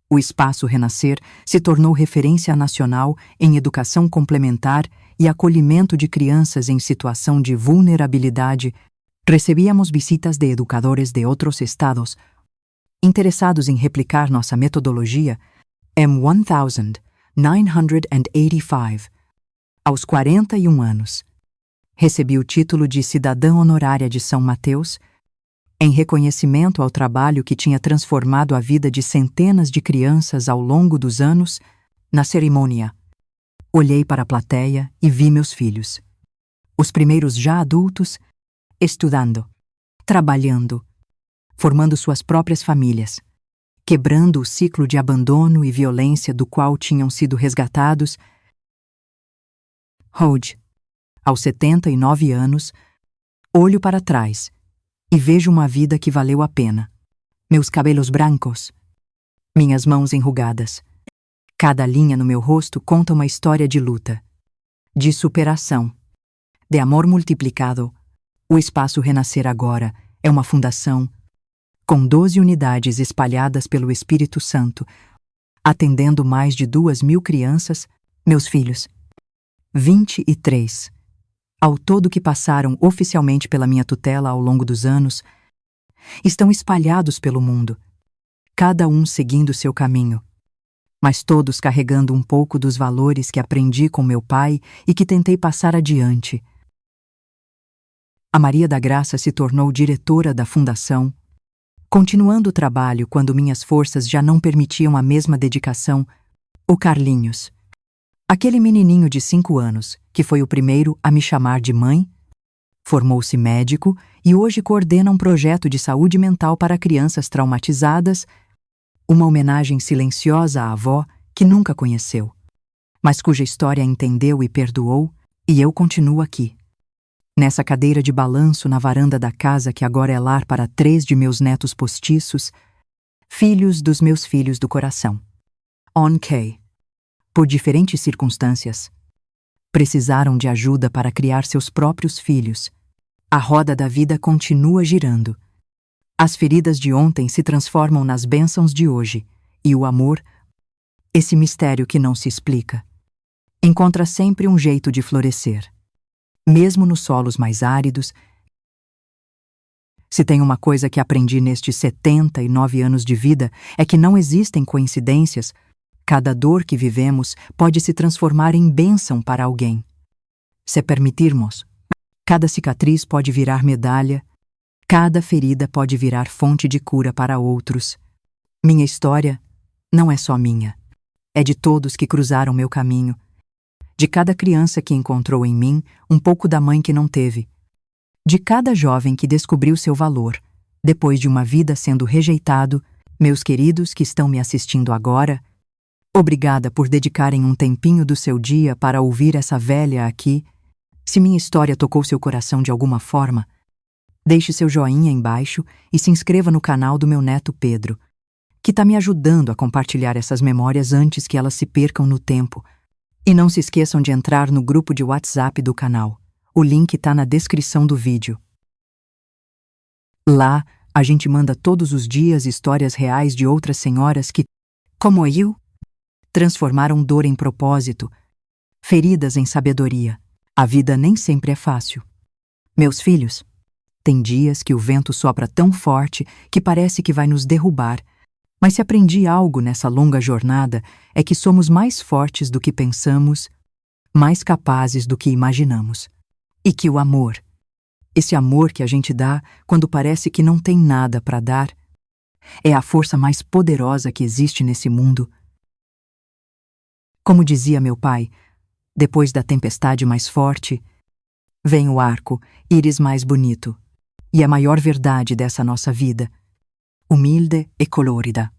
S1: O Espaço Renascer se tornou referência nacional em educação complementar e acolhimento de crianças em situação de vulnerabilidade. Recebíamos visitas de educadores de outros estados, interessados em replicar nossa metodologia. M1985. Aos 41 anos, recebi o título de cidadã honorária de São Mateus, em reconhecimento ao trabalho que tinha transformado a vida de centenas de crianças ao longo dos anos. Na cerimônia, olhei para a plateia e vi meus filhos. Os primeiros já adultos, estudando, trabalhando, formando suas próprias famílias, quebrando o ciclo de abandono e violência do qual tinham sido resgatados. Hoje, aos 79 anos, olho para trás e vejo uma vida que valeu a pena. Meus cabelos brancos, minhas mãos enrugadas. Cada linha no meu rosto conta uma história de luta, de superação, de amor multiplicado. O Espaço Renascer agora é uma fundação com 12 unidades espalhadas pelo Espírito Santo, atendendo mais de 2.000 crianças, meus filhos. 23. Ao todo que passaram oficialmente pela minha tutela ao longo dos anos, estão espalhados pelo mundo. cada um seguindo seu caminho, mas todos carregando um pouco dos valores que aprendi com meu pai e que tentei passar adiante. A Maria da Graça se tornou diretora da fundação, continuando o trabalho quando minhas forças já não permitiam a mesma dedicação. O Carlinhos, aquele menininho de 5 anos, que foi o primeiro a me chamar de mãe, formou-se médico e hoje coordena um projeto de saúde mental para crianças traumatizadas, uma homenagem silenciosa à avó que nunca conheceu, mas cuja história entendeu e perdoou, e eu continuo aqui, nessa cadeira de balanço na varanda da casa que agora é lar para 3 de meus netos postiços, filhos dos meus filhos do coração. On-K, por diferentes circunstâncias, precisaram de ajuda para criar seus próprios filhos. A roda da vida continua girando. As feridas de ontem se transformam nas bênçãos de hoje, e o amor, esse mistério que não se explica, encontra sempre um jeito de florescer, mesmo nos solos mais áridos. Se tem uma coisa que aprendi nestes 79 anos de vida é que não existem coincidências. Cada dor que vivemos pode se transformar em bênção para alguém. Se permitirmos, cada cicatriz pode virar medalha, cada ferida pode virar fonte de cura para outros. Minha história não é só minha, é de todos que cruzaram meu caminho, de cada criança que encontrou em mim um pouco da mãe que não teve, de cada jovem que descobriu seu valor, depois de uma vida sendo rejeitado. Meus queridos que estão me assistindo agora, obrigada por dedicarem um tempinho do seu dia para ouvir essa velha aqui. Se minha história tocou seu coração de alguma forma, deixe seu joinha embaixo e se inscreva no canal do meu neto Pedro, que está me ajudando a compartilhar essas memórias antes que elas se percam no tempo. E não se esqueçam de entrar no grupo de WhatsApp do canal. O link está na descrição do vídeo. Lá, a gente manda todos os dias histórias reais de outras senhoras que, como eu, transformaram dor em propósito, feridas em sabedoria. A vida nem sempre é fácil. Meus filhos, tem dias que o vento sopra tão forte que parece que vai nos derrubar, mas se aprendi algo nessa longa jornada é que somos mais fortes do que pensamos, mais capazes do que imaginamos. E que o amor, esse amor que a gente dá quando parece que não tem nada para dar, é a força mais poderosa que existe nesse mundo. Como dizia meu pai, depois da tempestade mais forte, vem o arco-íris mais bonito, e a maior verdade dessa nossa vida, humilde e colorida.